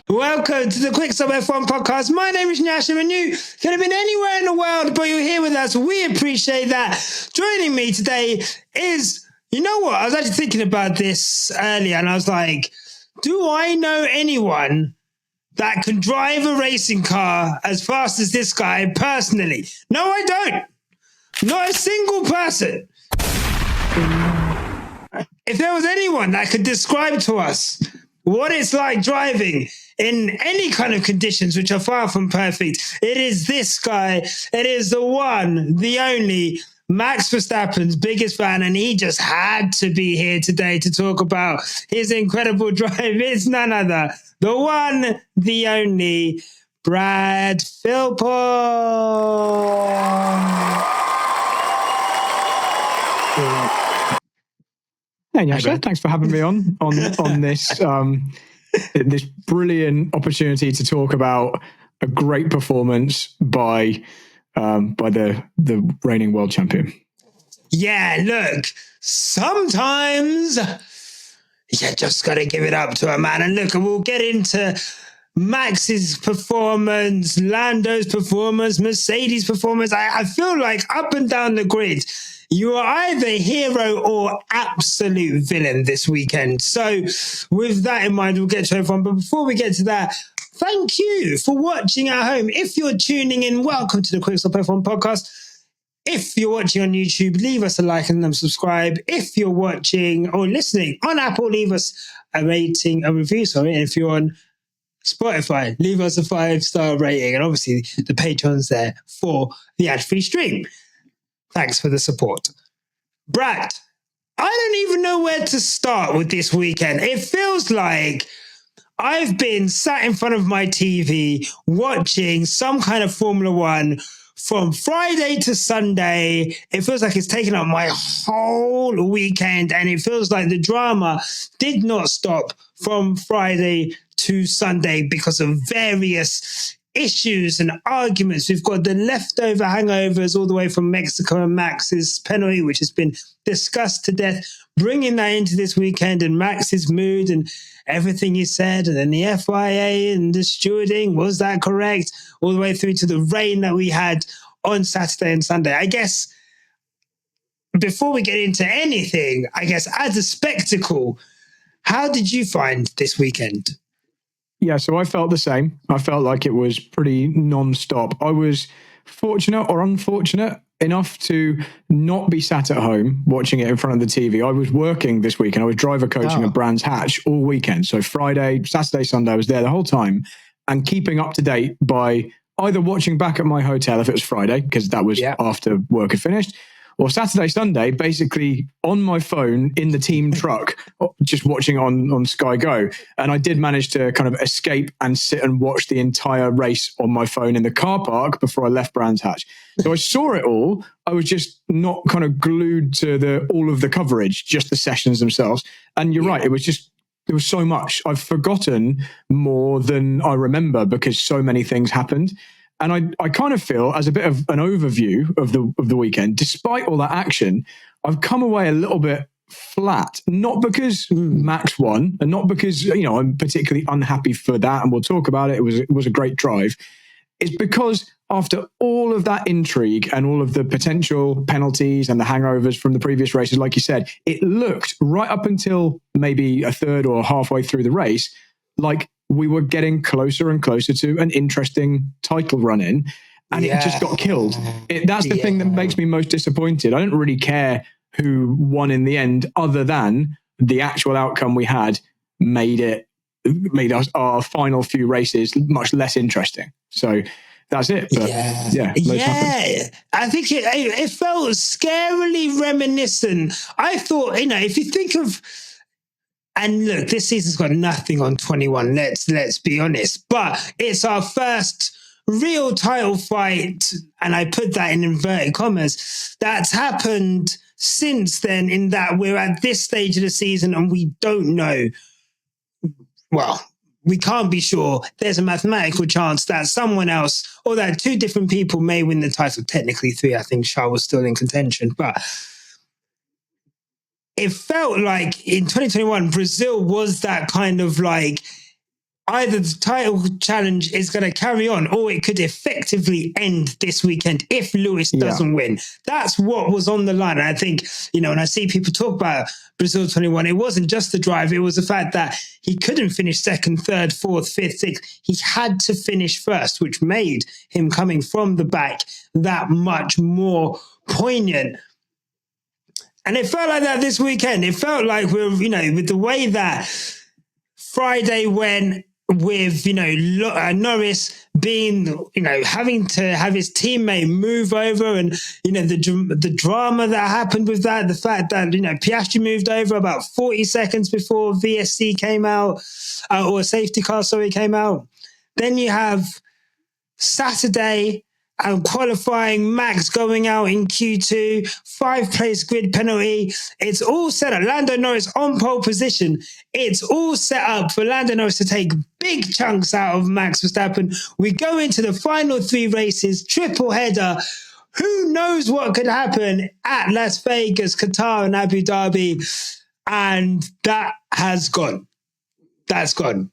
Welcome to the Quick Stop F1 podcast. My name is Nyasha, and you could have been anywhere in the world, but you're here with us. We appreciate that. Joining me today is, you know what? I was actually thinking about this earlier, and I was like, do I know anyone that can drive a racing car as fast as this guy personally? No, I don't. Not a single person. If there was anyone that could describe to us what it's like driving in any kind of conditions which are far from perfect, it is this guy. It is the one, the only, Max Verstappen's biggest fan, and he just had to be here today to talk about his incredible drive. It's none other, the one, the only, Brad Philpot. Hey, Nyasha, thanks for having me on this this brilliant opportunity to talk about a great performance by the reigning world champion. Yeah, look, sometimes you just got to give it up to a man. And look, we'll get into Max's performance, Lando's performance, Mercedes' performance. I feel like up and down the grid, you are either hero or absolute villain this weekend. So with that in mind, we'll get to everyone. But before we get to that, thank you for watching at home. If you're tuning in, welcome to the Quick Stop F1 podcast. If you're watching on YouTube, leave us a like and subscribe. If you're watching or listening on Apple, leave us a rating, a review, And if you're on Spotify, leave us a 5-star rating. And obviously the Patreon's there for the ad-free stream. Thanks for the support. Brad, I don't even know where to start with this weekend. It feels like I've been sat in front of my TV watching some kind of Formula One from Friday to Sunday. It feels like it's taken up my whole weekend, and it feels like the drama did not stop from Friday to Sunday because of various issues and arguments. We've got the leftover hangovers all the way from Mexico and Max's penalty, which has been discussed to death, bringing that into this weekend, and Max's mood and everything he said, and then the FIA and the stewarding, was that correct? All the way through to the rain that we had on Saturday and Sunday. I guess before we get into anything, as a spectacle, how did you find this weekend? Yeah, so I felt the same. I felt like it was pretty non-stop. I was fortunate or unfortunate enough to not be sat at home watching it in front of the TV. I was working this weekend. I was driver coaching at Brands Hatch all weekend. So Friday, Saturday, Sunday, I was there the whole time and keeping up to date by either watching back at my hotel if it was Friday, because that was after work had finished, or Saturday, Sunday, basically on my phone in the team truck, just watching on Sky Go. And I did manage to kind of escape and sit and watch the entire race on my phone in the car park before I left Brands Hatch. So I saw it all. I was just not kind of glued to all of the coverage, just the sessions themselves. And you're right, there was so much. I've forgotten more than I remember because so many things happened. And I kind of feel, as a bit of an overview of the weekend, despite all that action, I've come away a little bit flat. Not because Max won, and not because I'm particularly unhappy for that, and we'll talk about it. It was a great drive. It's because after all of that intrigue and all of the potential penalties and the hangovers from the previous races, like you said, it looked right up until maybe a third or halfway through the race like we were getting closer and closer to an interesting title run in, and it just got killed. That's the thing that makes me most disappointed. I don't really care who won in the end, other than the actual outcome we had made us our final few races much less interesting. So that's it. But I think it felt scarily reminiscent. I thought, if you think of, and look, this season's got nothing on 21. Let's be honest, but it's our first real title fight, and I put that in inverted commas, that's happened since then, in that we're at this stage of the season and we don't know. Well, we can't be sure. There's a mathematical chance that someone else, or that two different people, may win the title. Technically three. I think Charles was still in contention, but it felt like in 2021, Brazil was that kind of like either the title challenge is going to carry on or it could effectively end this weekend if Lewis doesn't win. That's what was on the line. And I think, when I see people talk about Brazil 21, it wasn't just the drive. It was the fact that he couldn't finish second, third, fourth, fifth, sixth. He had to finish first, which made him coming from the back that much more poignant. And it felt like that this weekend. It felt like with the way that Friday went, with Norris being having to have his teammate move over, and the drama that happened with that, the fact that Piastri moved over about 40 seconds before VSC came out, or safety car came out. Then you have Saturday and qualifying, Max going out in Q2, 5-place grid penalty. It's all set up. Lando Norris on pole position. It's all set up for Lando Norris to take big chunks out of Max Verstappen. We go into the final 3 races, triple header. Who knows what could happen at Las Vegas, Qatar, and Abu Dhabi? And that has gone. That's gone.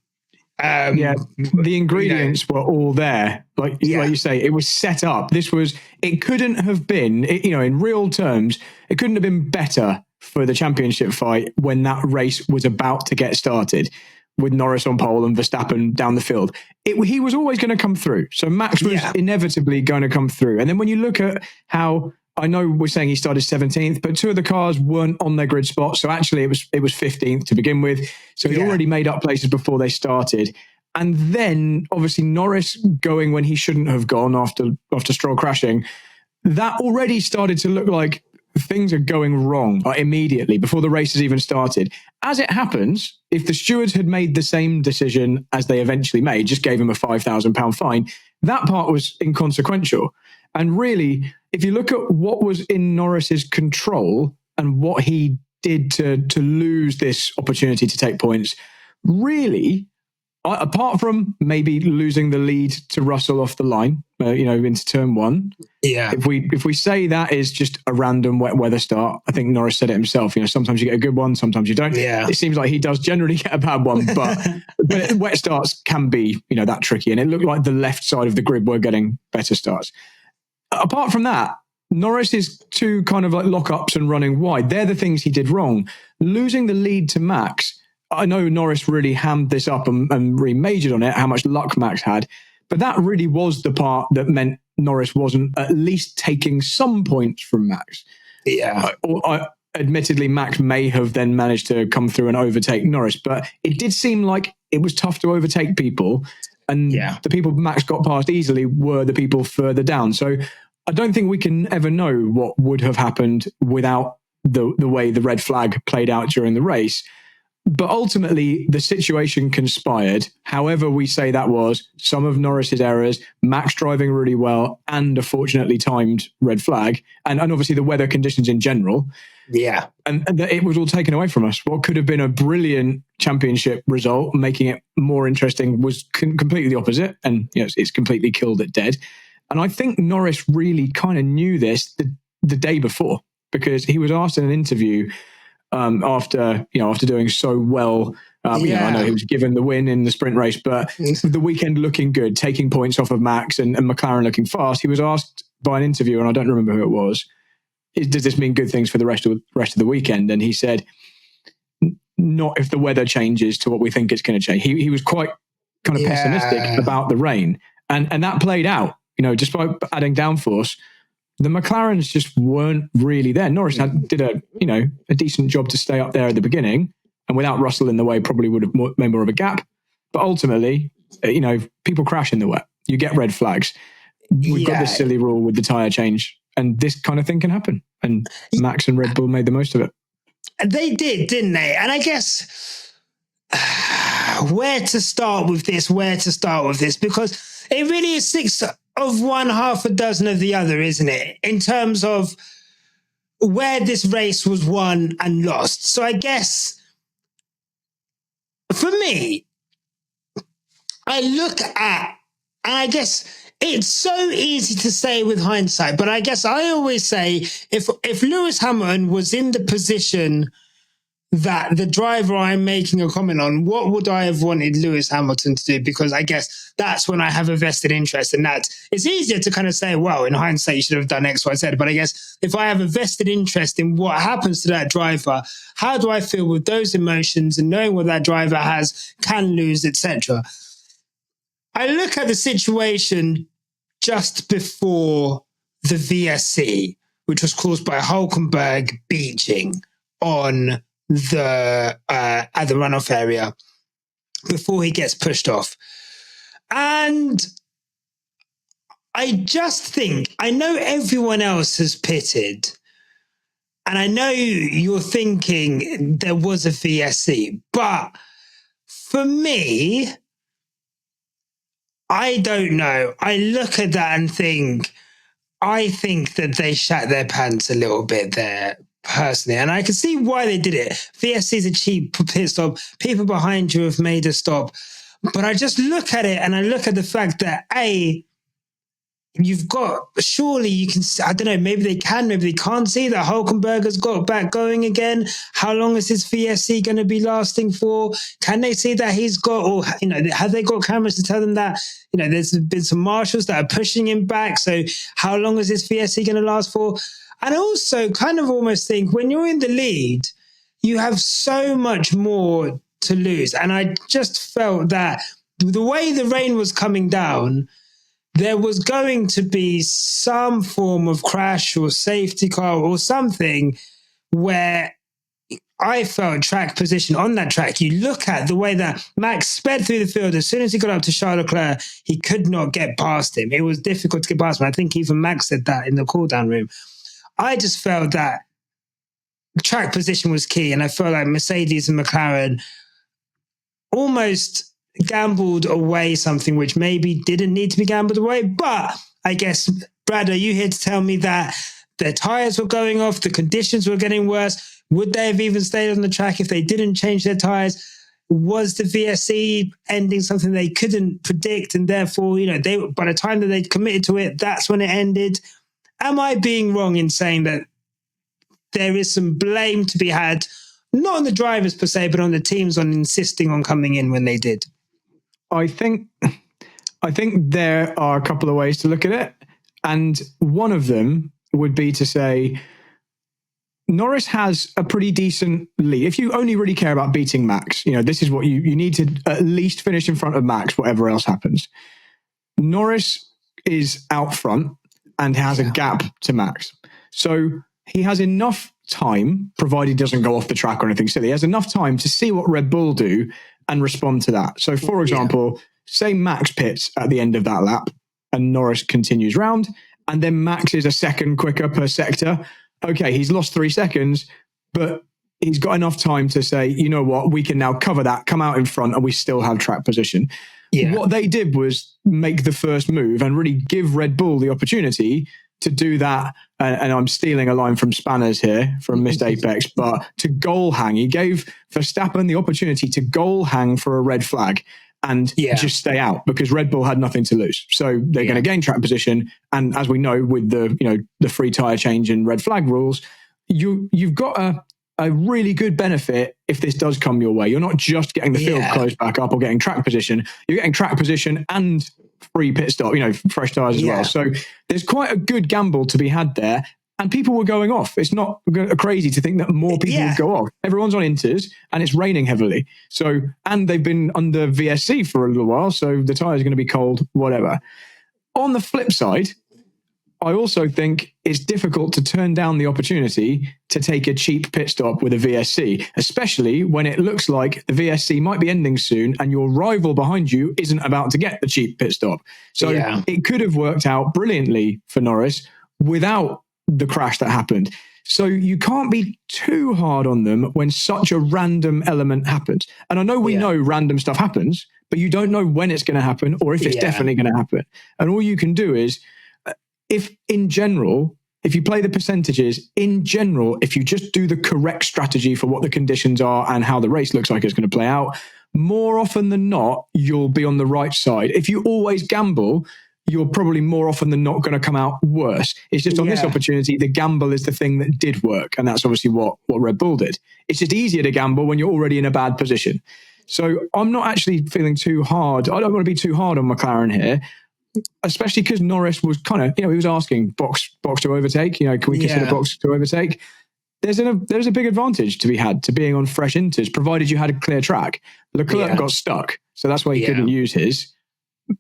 The ingredients were all there. Like you say, it was set up. It couldn't have been, in real terms, it couldn't have been better for the championship fight when that race was about to get started with Norris on pole and Verstappen down the field. He was always going to come through. So Max was inevitably going to come through. And then when you look at how, I know we're saying he started 17th, but 2 of the cars weren't on their grid spot. So actually it was 15th to begin with. So he'd already made up places before they started. And then obviously Norris going when he shouldn't have gone after Stroll crashing, that already started to look like things are going wrong immediately before the race has even started. As it happens, if the stewards had made the same decision as they eventually made, just gave him a £5,000 fine, that part was inconsequential. And really, if you look at what was in Norris's control and what he did to lose this opportunity to take points, really, apart from maybe losing the lead to Russell off the line, into turn 1. Yeah. If we say that is just a random wet weather start, I think Norris said it himself. Sometimes you get a good one, sometimes you don't. Yeah. It seems like he does generally get a bad one, but wet starts can be, that tricky. And it looked like the left side of the grid were getting better starts. Apart from that, Norris's 2 kind of like lockups and running wide, they're the things he did wrong. Losing the lead to Max, I know Norris really hammed this up and really majored on it, how much luck Max had, but that really was the part that meant Norris wasn't at least taking some points from Max. Yeah. Admittedly, Max may have then managed to come through and overtake Norris, but it did seem like it was tough to overtake people. And the people Max got past easily were the people further down. So I don't think we can ever know what would have happened without the way the red flag played out during the race. But ultimately, the situation conspired. However we say that was, some of Norris's errors, Max driving really well, and a fortunately timed red flag, and obviously the weather conditions in general. Yeah. And it was all taken away from us. What could have been a brilliant championship result, making it more interesting, was completely the opposite. And it's completely killed it dead. And I think Norris really kind of knew this the day before, because he was asked in an interview after doing so well. I know he was given the win in the sprint race, but the weekend looking good, taking points off of Max and McLaren looking fast. He was asked by an interviewer, and I don't remember who it was, does this mean good things for the rest of the weekend? And he said, not if the weather changes to what we think it's going to change. He was quite kind of pessimistic about the rain, and that played out. Despite adding downforce, the McLarens just weren't really there. Norris did a decent job to stay up there at the beginning, and without Russell in the way, probably would have made more of a gap. But ultimately, people crash in the wet. You get red flags. We've got this silly rule with the tyre change, and this kind of thing can happen. And Max and Red Bull made the most of it. They did, didn't they? And I guess where to start with this, because it really is 6 of one, half a dozen of the other, isn't it? In terms of where this race was won and lost. So I guess for me, I look at, and I guess it's so easy to say with hindsight, but I guess I always say if Lewis Hamilton was in the position that the driver I'm making a comment on, what would I have wanted Lewis Hamilton to do? Because I guess that's when I have a vested interest in that. It's easier to kind of say, well, in hindsight, you should have done X, Y, Z. But I guess if I have a vested interest in what happens to that driver, how do I feel with those emotions and knowing what that driver has, can lose, etc. I look at the situation just before the VSC, which was caused by Hulkenberg beaching on the at the runoff area before he gets pushed off. And I just think, I know everyone else has pitted, and I know you're thinking there was a VSC, but for me, I don't know. I look at that and think, I think that they shat their pants a little bit there, personally. And I can see why they did it. VSC is a cheap pit stop. People behind you have made a stop. But I just look at it and I look at the fact that, you've got, surely you can, I don't know, maybe they can, maybe they can't see that Hulkenberg has got back going again. How long is his VSC going to be lasting for? Can they see that he's got, or, have they got cameras to tell them that, there's been some marshals that are pushing him back. So how long is his VSC going to last for? And also kind of almost think when you're in the lead, you have so much more to lose. And I just felt that the way the rain was coming down, there was going to be some form of crash or safety car or something where I felt track position on that track. You look at the way that Max sped through the field. As soon as he got up to Charles Leclerc, he could not get past him. It was difficult to get past him. I think even Max said that in the cool-down room. I just felt that track position was key, and I felt like Mercedes and McLaren almost gambled away something which maybe didn't need to be gambled away. But I guess, Brad, are you here to tell me that their tyres were going off, the conditions were getting worse? Would they have even stayed on the track if they didn't change their tyres? Was the VSC ending something they couldn't predict, and therefore, they, by the time that they'd committed to it, that's when it ended? Am I being wrong in saying that there is some blame to be had, not on the drivers per se, but on the teams on insisting on coming in when they did? I think there are a couple of ways to look at it. And one of them would be to say Norris has a pretty decent lead. If you only really care about beating Max, this is what you need to at least finish in front of Max, whatever else happens. Norris is out front and has a gap to Max. So he has enough time, provided he doesn't go off the track or anything silly, he has enough time to see what Red Bull do and respond to that. So, for example, say Max pits at the end of that lap and Norris continues round, and then Max is a second quicker per sector. Okay, he's lost 3 seconds, but he's got enough time to say, you know what, we can now cover that, come out in front, and we still have track position. Yeah. What they did was make the first move and really give Red Bull the opportunity to do that. And I'm stealing a line from Spanners here, from Missed Apex, but to goal hang. He gave Verstappen the opportunity to goal hang for a red flag and just stay out, because Red Bull had nothing to lose. So they're going to gain track position. And as we know, with the free tyre change and red flag rules, you've got a really good benefit if this does come your way. You're not just getting the field closed back up or getting track position. You're getting track position and free pit stop, fresh tyres as well. So there's quite a good gamble to be had there. And people were going off. It's not crazy to think that more people would go off. Everyone's on inters and it's raining heavily. So, and they've been under VSC for a little while. So the tyres are going to be cold, whatever. On the flip side, I also think it's difficult to turn down the opportunity to take a cheap pit stop with a VSC, especially when it looks like the VSC might be ending soon and your rival behind you isn't about to get the cheap pit stop. So it could have worked out brilliantly for Norris without the crash that happened. So you can't be too hard on them when such a random element happens. And I know we know random stuff happens, but you don't know when it's going to happen or if it's definitely going to happen. And all you can do is, if in general, if you play the percentages, in general, if you just do the correct strategy for what the conditions are and how the race looks like it's going to play out, more often than not, you'll be on the right side. If you always gamble, you're probably more often than not going to come out worse. It's just on this opportunity, the gamble is the thing that did work. And that's obviously what Red Bull did. It's just easier to gamble when you're already in a bad position. So I'm not actually feeling too hard. I don't want to be too hard on McLaren here, especially because Norris was kind of, he was asking box to overtake. Can we consider box to overtake? There's a big advantage to be had to being on fresh inters, provided you had a clear track. Leclerc got stuck, so that's why he couldn't use his.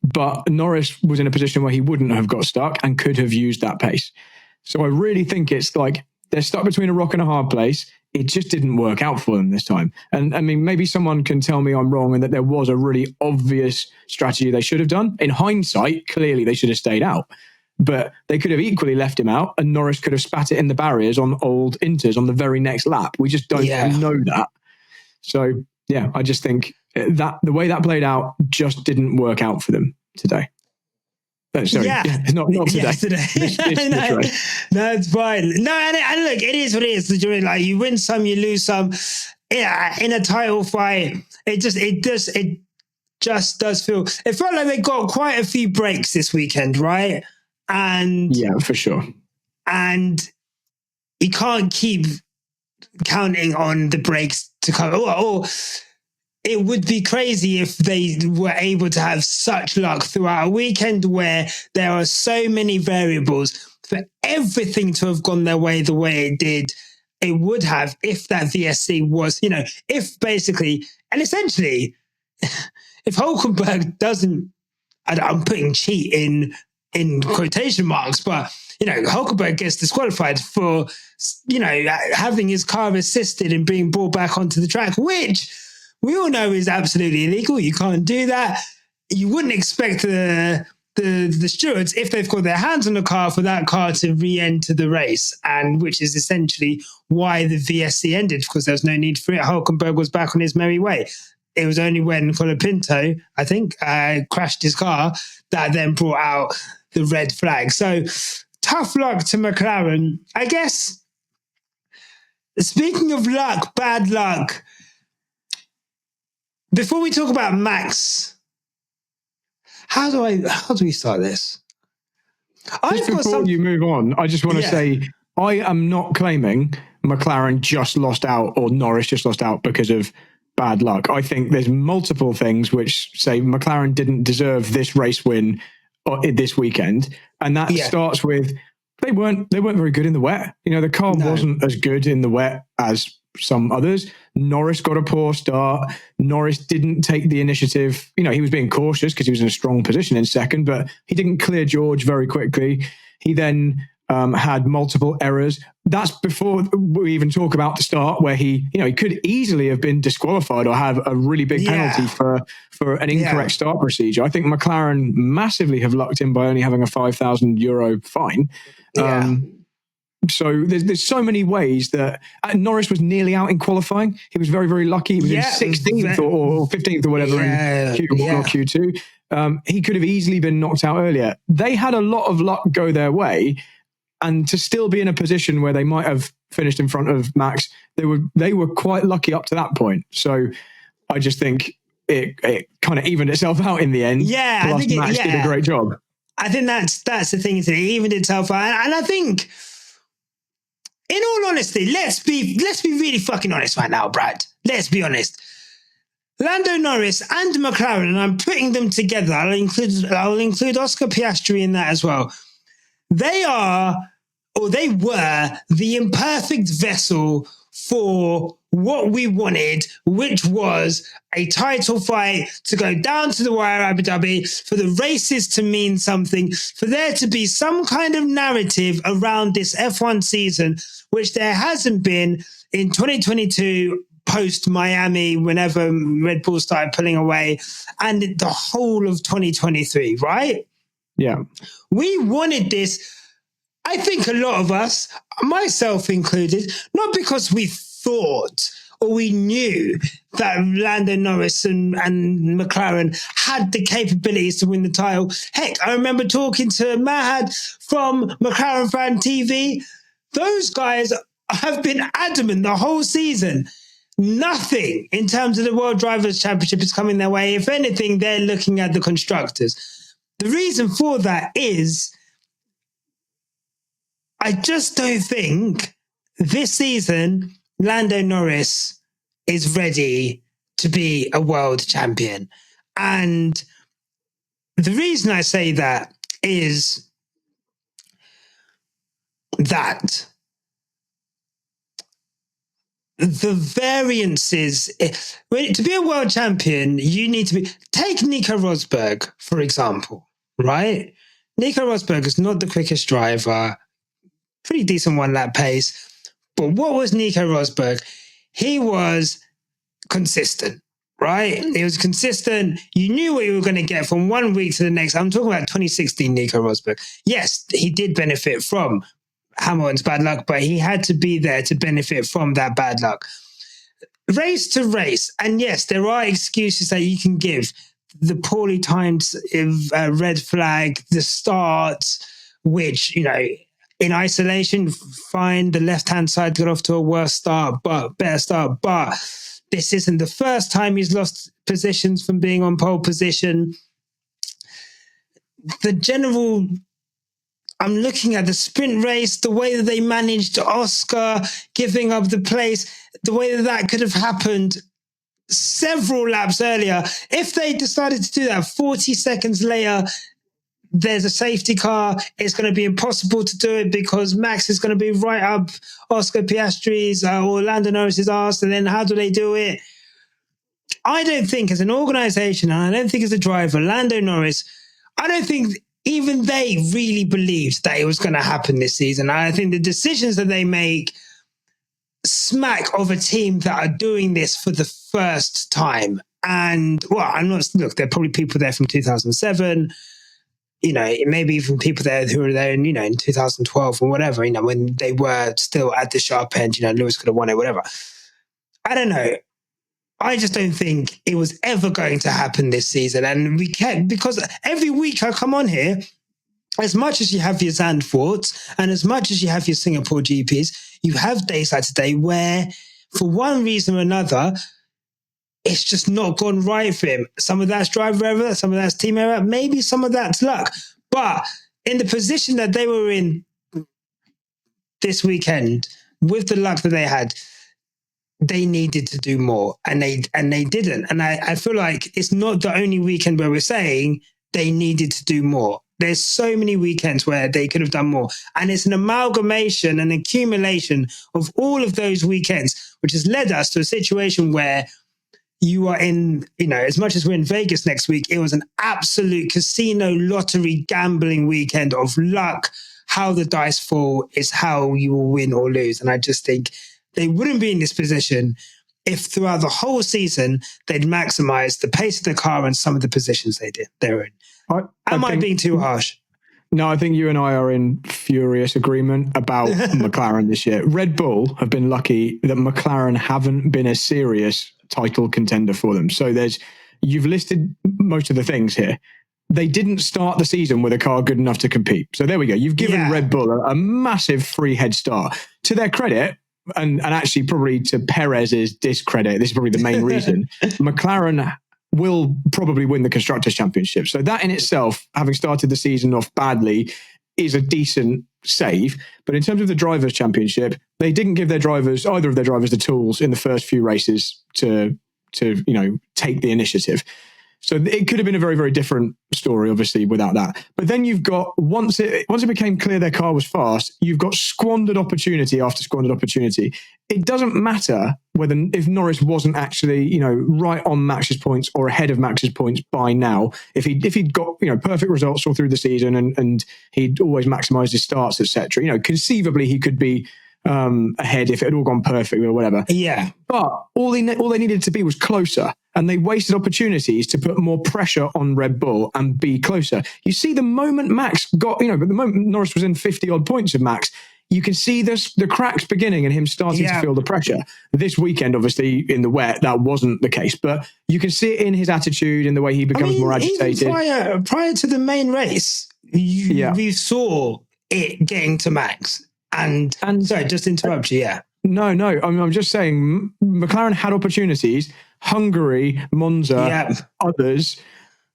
But Norris was in a position where he wouldn't have got stuck and could have used that pace. So I really think it's like they're stuck between a rock and a hard place. It just didn't work out for them this time. And I mean, maybe someone can tell me I'm wrong and that there was a really obvious strategy they should have done. In hindsight, clearly they should have stayed out. But they could have equally left him out and Norris could have spat it in the barriers on old inters on the very next lap. We just don't know that. So, yeah, I just think that the way that played out just didn't work out for them today. Not today. Yesterday. No, it's fine. No, and look, it is what it is. Like, you win some, you lose some. Yeah, in a title fight, it just does feel. It felt like they got quite a few breaks this weekend, right? And yeah, for sure. And you can't keep counting on the breaks to come. Or it would be crazy if they were able to have such luck throughout a weekend where there are so many variables for everything to have gone their way the way it did. It would have if that VSC was, if basically, and essentially, if Hulkenberg doesn't, I'm putting cheat in quotation marks, but Hulkenberg gets disqualified for having his car assisted and being brought back onto the track, which we all know is absolutely illegal. You can't do that. You wouldn't expect the stewards, if they've got their hands on the car, for that car to re-enter the race, and which is essentially why the VSC ended, because there was no need for it. Hulkenberg was back on his merry way. It was only when Colapinto, I think, crashed his car that then brought out the red flag. So tough luck to McLaren. I guess, speaking of luck, bad luck, before we talk about Max, how do we start this? Just before you move on, I just want to say, I am not claiming McLaren just lost out or Norris just lost out because of bad luck. I think there's multiple things which say McLaren didn't deserve this race win this weekend, and that starts with they weren't very good in the wet. The car wasn't as good in the wet as some others. Norris got a poor start. Norris didn't take the initiative. He was being cautious because he was in a strong position in second, but he didn't clear George very quickly. He then had multiple errors. That's before we even talk about the start where he could easily have been disqualified or have a really big penalty for an incorrect start procedure. I think McLaren massively have lucked in by only having a €5,000 fine. So there's so many ways that Norris was nearly out in qualifying. He was very, very lucky. He was in 16th or 15th or whatever in Q1 or Q2. He could have easily been knocked out earlier. They had a lot of luck go their way, and to still be in a position where they might have finished in front of Max, they were quite lucky up to that point. So I just think it kind of evened itself out in the end. Yeah, plus Max did a great job. I think that's the thing, is it evened itself out, and I think, in all honesty, let's be really fucking honest right now, Brad. Let's be honest. Lando Norris and McLaren, and I'm putting them together. I'll include Oscar Piastri in that as well. They were the imperfect vessel for what we wanted, which was a title fight to go down to the wire, Abu Dhabi, for the races to mean something, for there to be some kind of narrative around this F1 season, which there hasn't been in 2022 post-Miami, whenever Red Bull started pulling away, and the whole of 2023, right? Yeah. We wanted this, I think a lot of us, myself included, not because we thought or we knew that Lando Norris and McLaren had the capabilities to win the title. Heck, I remember talking to Mahad from McLaren Fan TV. Those guys have been adamant the whole season. Nothing in terms of the World Drivers' Championship is coming their way. If anything, they're looking at the constructors. The reason for that is I just don't think this season Lando Norris is ready to be a world champion. And the reason I say that is that the variances, to be a world champion, you need to be, take Nico Rosberg, for example, right? Nico Rosberg is not the quickest driver, pretty decent one lap pace. But what was Nico Rosberg? He was consistent, right? He was consistent. You knew what you were going to get from one week to the next. I'm talking about 2016 Nico Rosberg. Yes, he did benefit from Hamilton's bad luck, but he had to be there to benefit from that bad luck. Race to race, and yes, there are excuses that you can give. The poorly timed red flag, the start, which, in isolation, fine. The left-hand side got off to a worse start, but better start. But this isn't the first time he's lost positions from being on pole position. The general, I'm looking at the sprint race, the way that they managed Oscar giving up the place, the way that could have happened several laps earlier. If they decided to do that 40 seconds later, there's a safety car. It's going to be impossible to do it because Max is going to be right up Oscar Piastri's or Lando Norris's arse. And then how do they do it? I don't think as an organization, and I don't think as a driver, Lando Norris, I don't think even they really believed that it was going to happen this season. I think the decisions that they make smack of a team that are doing this for the first time. And, well, there are probably people there from 2007, maybe even people there who were there in 2012 or whatever, when they were still at the sharp end, Lewis could have won it, whatever. I don't know. I just don't think it was ever going to happen this season. And we can't, because every week I come on here, as much as you have your Zandvoorts and as much as you have your Singapore GPs, you have days like today where, for one reason or another, it's just not gone right for him. Some of that's driver error, some of that's team error, maybe some of that's luck. But in the position that they were in this weekend, with the luck that they had, they needed to do more, and they didn't. And I feel like it's not the only weekend where we're saying they needed to do more. There's so many weekends where they could have done more. And it's an amalgamation, an accumulation of all of those weekends, which has led us to a situation where you are in, as much as we're in Vegas next week, it was an absolute casino lottery gambling weekend of luck. How the dice fall is how you will win or lose. And I just think they wouldn't be in this position if throughout the whole season they'd maximized the pace of the car and some of the positions they're in. Am I being too harsh? No, I think you and I are in furious agreement about McLaren this year. Red Bull have been lucky that McLaren haven't been a serious title contender for them. So you've listed most of the things here. They didn't start the season with a car good enough to compete. So there we go. You've given Red Bull a massive free head start. To their credit, and actually probably to Perez's discredit, this is probably the main reason, McLaren will probably win the Constructors' Championship. So that in itself, having started the season off badly, is a decent save. But in terms of the Drivers' Championship, they didn't give either of their drivers the tools in the first few races to take the initiative. So it could have been a very, very different story, obviously, without that. But then you've got, once it became clear their car was fast, you've got squandered opportunity after squandered opportunity. It doesn't matter if Norris wasn't actually, right on Max's points or ahead of Max's points by now. If he'd got, perfect results all through the season and he'd always maximised his starts, etc. Conceivably he could be ahead if it had all gone perfectly or whatever. Yeah. But all they needed to be was closer. And they wasted opportunities to put more pressure on Red Bull and be closer. You see, the moment Max got, but the moment Norris was in 50 odd points of Max, you can see the cracks beginning and him starting to feel the pressure. This weekend, obviously, in the wet, that wasn't the case. But you can see it in his attitude, in the way he becomes more agitated. Even prior to the main race, we saw it getting to Max. And sorry, just to interrupt you, yeah. No, I'm just saying McLaren had opportunities. Hungary, Monza, others.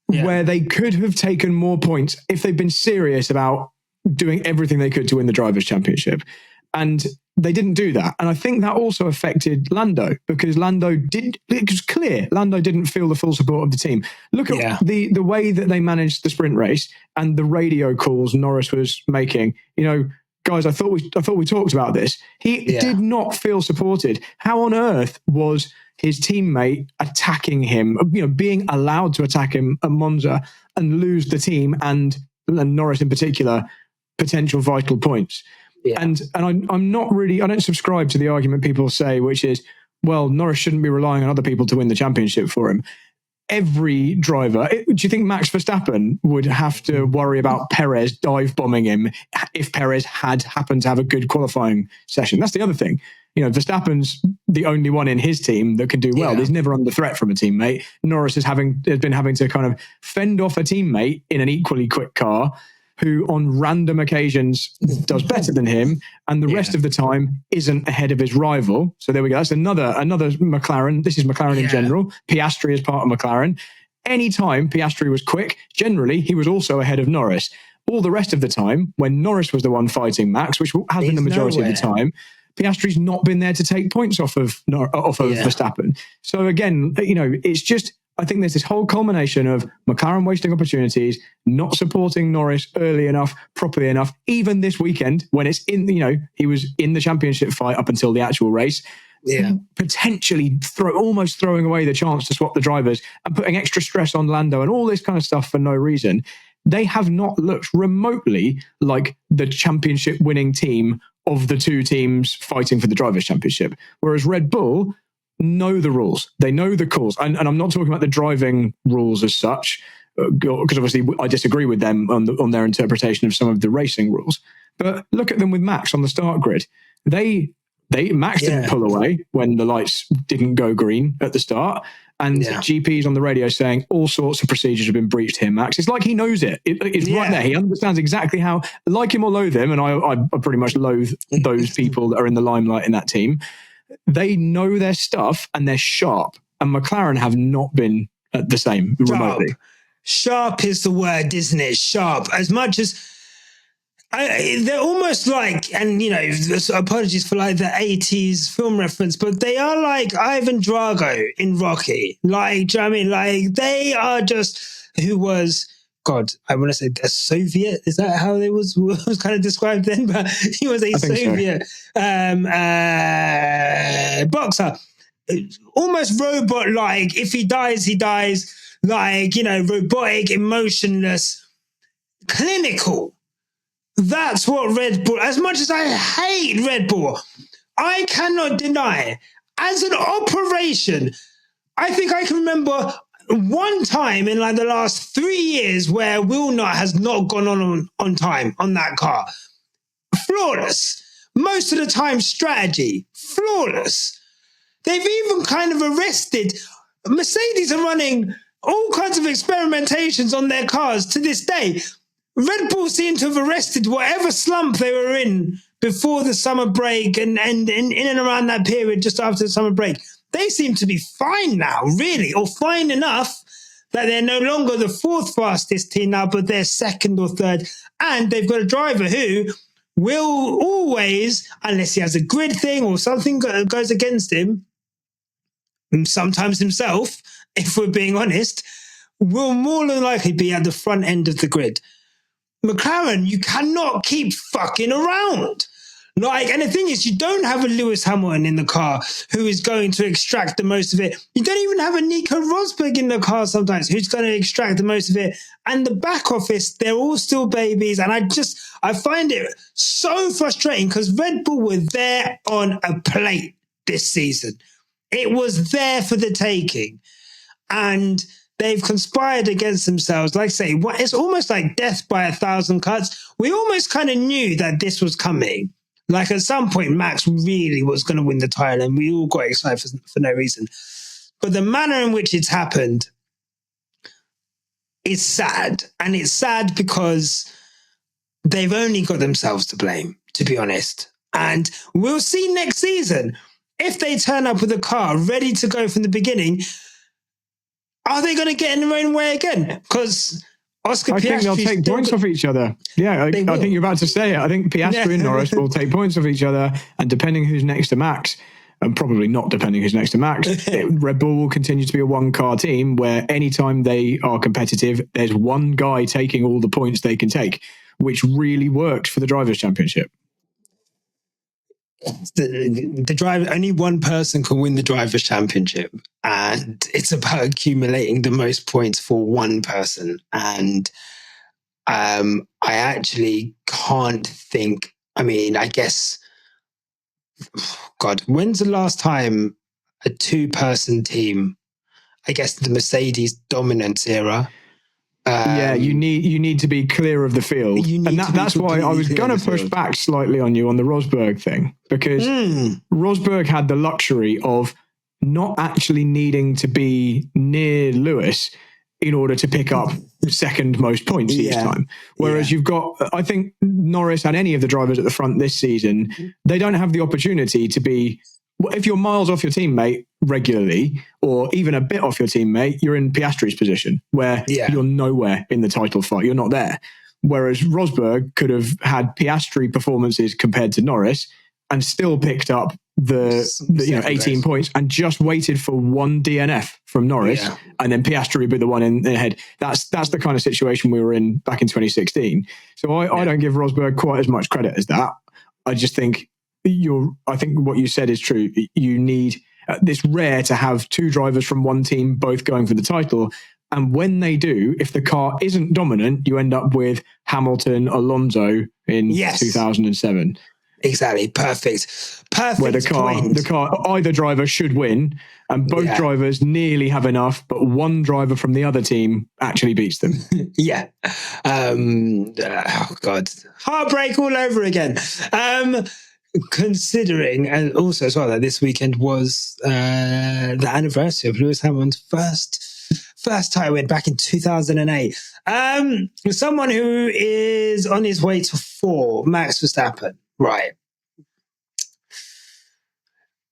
where they could have taken more points if they'd been serious about doing everything they could to win the Drivers' Championship. And they didn't do that. And I think that also affected Lando, because it was clear Lando didn't feel the full support of the team. Look at the way that they managed the sprint race and the radio calls Norris was making. Guys, I thought we talked about this. He did not feel supported. How on earth was his teammate attacking him, being allowed to attack him at Monza and lose the team and Norris in particular, potential vital points? Yeah. And I'm not really, I don't subscribe to the argument people say, which is, well, Norris shouldn't be relying on other people to win the championship for him. Every driver, do you think Max Verstappen would have to worry about Perez dive bombing him if Perez had happened to have a good qualifying session? That's the other thing. Verstappen's the only one in his team that can do well. He's never under threat from a teammate. Norris has been having to kind of fend off a teammate in an equally quick car who on random occasions does better than him, and the rest of the time isn't ahead of his rival. So there we go. That's another McLaren. This is McLaren in general. Piastri is part of McLaren. Anytime Piastri was quick, generally he was also ahead of Norris. All the rest of the time, when Norris was the one fighting Max, which has been the majority of the time, Piastri's not been there to take points off of Verstappen. So again, it's just, I think there's this whole culmination of McLaren wasting opportunities, not supporting Norris early enough, properly enough, even this weekend when it's in, he was in the championship fight up until the actual race, potentially almost throwing away the chance to swap the drivers and putting extra stress on Lando and all this kind of stuff for no reason. They have not looked remotely like the championship winning team of the two teams fighting for the Drivers' Championship. Whereas Red Bull know the rules. They know the calls. And I'm not talking about the driving rules as such, because obviously I disagree with them on their interpretation of some of the racing rules. But look at them with Max on the start grid. Max didn't pull away when the lights didn't go green at the start. And GP's on the radio saying all sorts of procedures have been breached here, Max. It's like he knows it. It's right there. He understands exactly how, like him or loathe him, and I pretty much loathe those people that are in the limelight in that team. They know their stuff and they're sharp. And McLaren have not been the same remotely. Sharp is the word, isn't it? Sharp. As much as they're almost like, and apologies for like the 80s film reference, but they are like Ivan Drago in Rocky. Like, do you know what I mean? Like, they are just, who was, God, I want to say a Soviet. Is that how it was kind of described then? But he was a Soviet boxer. Almost robot-like. If he dies, he dies. Like, robotic, emotionless, clinical. That's what Red Bull, as much as I hate Red Bull, I cannot deny, as an operation, I think I can remember one time in like the last 3 years where wheel nut has not gone on time on that car. Flawless. Most of the time, strategy. Flawless. They've even kind of arrested. Mercedes are running all kinds of experimentations on their cars to this day. Red Bull seem to have arrested whatever slump they were in before the summer break and in and around that period just after the summer break. They seem to be fine now, really, or fine enough that they're no longer the fourth fastest team now, but they're second or third. And they've got a driver who will always, unless he has a grid thing or something goes against him, sometimes himself, if we're being honest, will more than likely be at the front end of the grid. McLaren, you cannot keep fucking around. And the thing is, you don't have a Lewis Hamilton in the car who is going to extract the most of it. You don't even have a Nico Rosberg in the car sometimes who's going to extract the most of it. And the back office, they're all still babies. And I find it so frustrating because Red Bull were there on a plate this season. It was there for the taking. And they've conspired against themselves. Like I say, it's almost like death by 1,000 cuts. We almost kind of knew that this was coming. Like at some point, Max really was going to win the title and we all got excited for no reason. But the manner in which it's happened is sad. And it's sad because they've only got themselves to blame, to be honest. And we'll see next season. If they turn up with a car ready to go from the beginning, are they going to get in their own way again? Because Oscar Piastri... I think they'll take points off each other. Yeah, I think you're about to say it. I think Piastri and Norris will take points off each other, and depending who's next to Max, and probably not depending who's next to Max, Red Bull will continue to be a one-car team where anytime they are competitive, there's one guy taking all the points they can take, which really worked for the Drivers' Championship. The driver, only one person can win the Drivers' Championship, and it's about accumulating the most points for one person. And I actually can't think. I mean, I guess, God, when's the last time a two-person team? I guess the Mercedes dominance era. You need to be clear of the field, and that's why I was going to push back slightly on you on the Rosberg thing, because Rosberg had the luxury of not actually needing to be near Lewis in order to pick up second most points each time. Whereas you've got, I think Norris and any of the drivers at the front this season, they don't have the opportunity to be. If you're miles off your teammate regularly, or even a bit off your teammate, you're in Piastri's position where you're nowhere in the title fight. You're not there. Whereas Rosberg could have had Piastri performances compared to Norris and still picked up the 18 points and just waited for one DNF from Norris, and then Piastri would be the one in the head. That's the kind of situation we were in back in 2016. So I don't give Rosberg quite as much credit as that. I just think I think what you said is true. You need, it's rare to have two drivers from one team both going for the title. And when they do, if the car isn't dominant, you end up with Hamilton, Alonso in 2007. Exactly. Perfect. Where the car, either driver should win, and both drivers nearly have enough, but one driver from the other team actually beats them. Oh God. Heartbreak all over again. Considering, and also as well, that this weekend was the anniversary of Lewis Hamilton's first title win back in 2008. Someone who is on his way to 4, Max Verstappen. Right.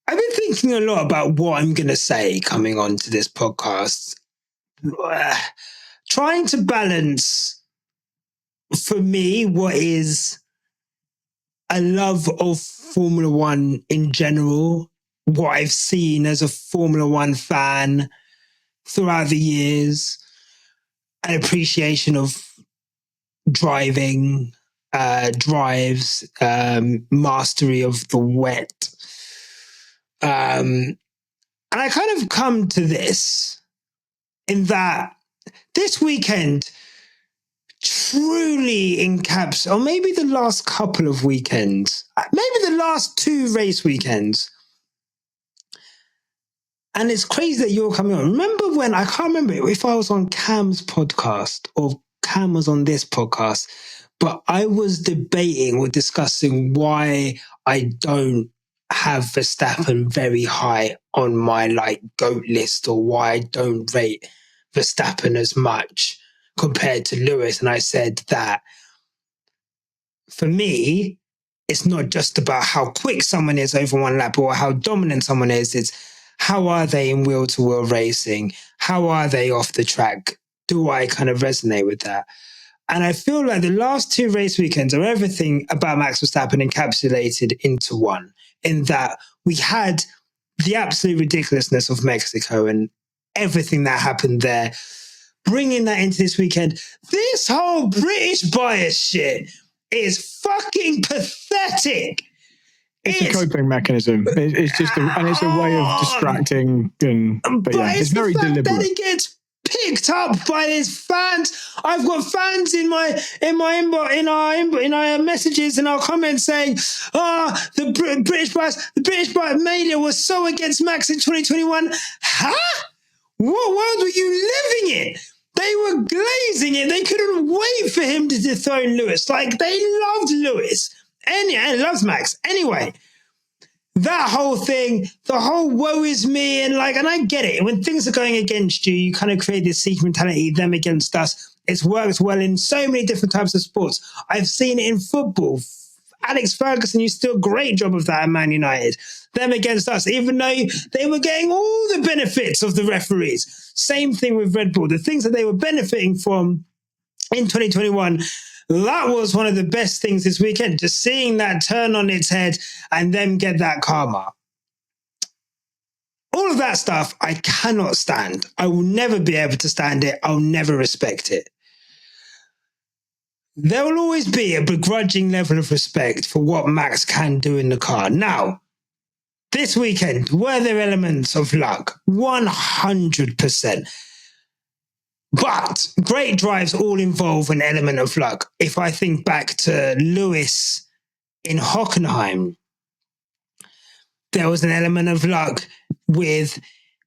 I've been thinking a lot about what I'm going to say coming on to this podcast. Trying to balance, for me, what is a love of Formula One in general, what I've seen as a Formula One fan throughout the years, an appreciation of driving, drives, mastery of the wet. And I kind of come to this in that this weekend truly encaps, or maybe the last couple of weekends, maybe the last 2 race weekends. And it's crazy that you're coming on. Remember when, I can't remember if I was on Cam's podcast or Cam was on this podcast, but I was debating or discussing why I don't have Verstappen very high on my GOAT list, or why I don't rate Verstappen as much compared to Lewis. And I said that for me, it's not just about how quick someone is over one lap or how dominant someone is. It's how are they in wheel-to-wheel racing? How are they off the track? Do I kind of resonate with that? And I feel like the last 2 race weekends are everything about Max Verstappen encapsulated into one, in that we had the absolute ridiculousness of Mexico and everything that happened there, bringing that into this weekend. This whole British bias shit is fucking pathetic. It's a coping mechanism. It's just and it's a way of distracting. But it's very deliberate. That it gets picked up by his fans. I've got fans in our messages and our comments saying, the British bias media was so against Max in 2021. Huh? What world were you living in? They were glazing it. They couldn't wait for him to dethrone Lewis. They loved Lewis. And loves Max. Anyway, that whole thing, the whole woe is me, and I get it. When things are going against you, you kind of create this seeker mentality, them against us. It's worked well in so many different types of sports. I've seen it in football Alex Ferguson used to do a great job of that at Man United. Them against us, even though they were getting all the benefits of the referees. Same thing with Red Bull. The things that they were benefiting from in 2021, that was one of the best things this weekend, just seeing that turn on its head and them get that karma. All of that stuff I cannot stand. I will never be able to stand it. I'll never respect it. There will always be a begrudging level of respect for what Max can do in the car. Now, this weekend, were there elements of luck? 100%. But great drives all involve an element of luck. If I think back to Lewis in Hockenheim, there was an element of luck with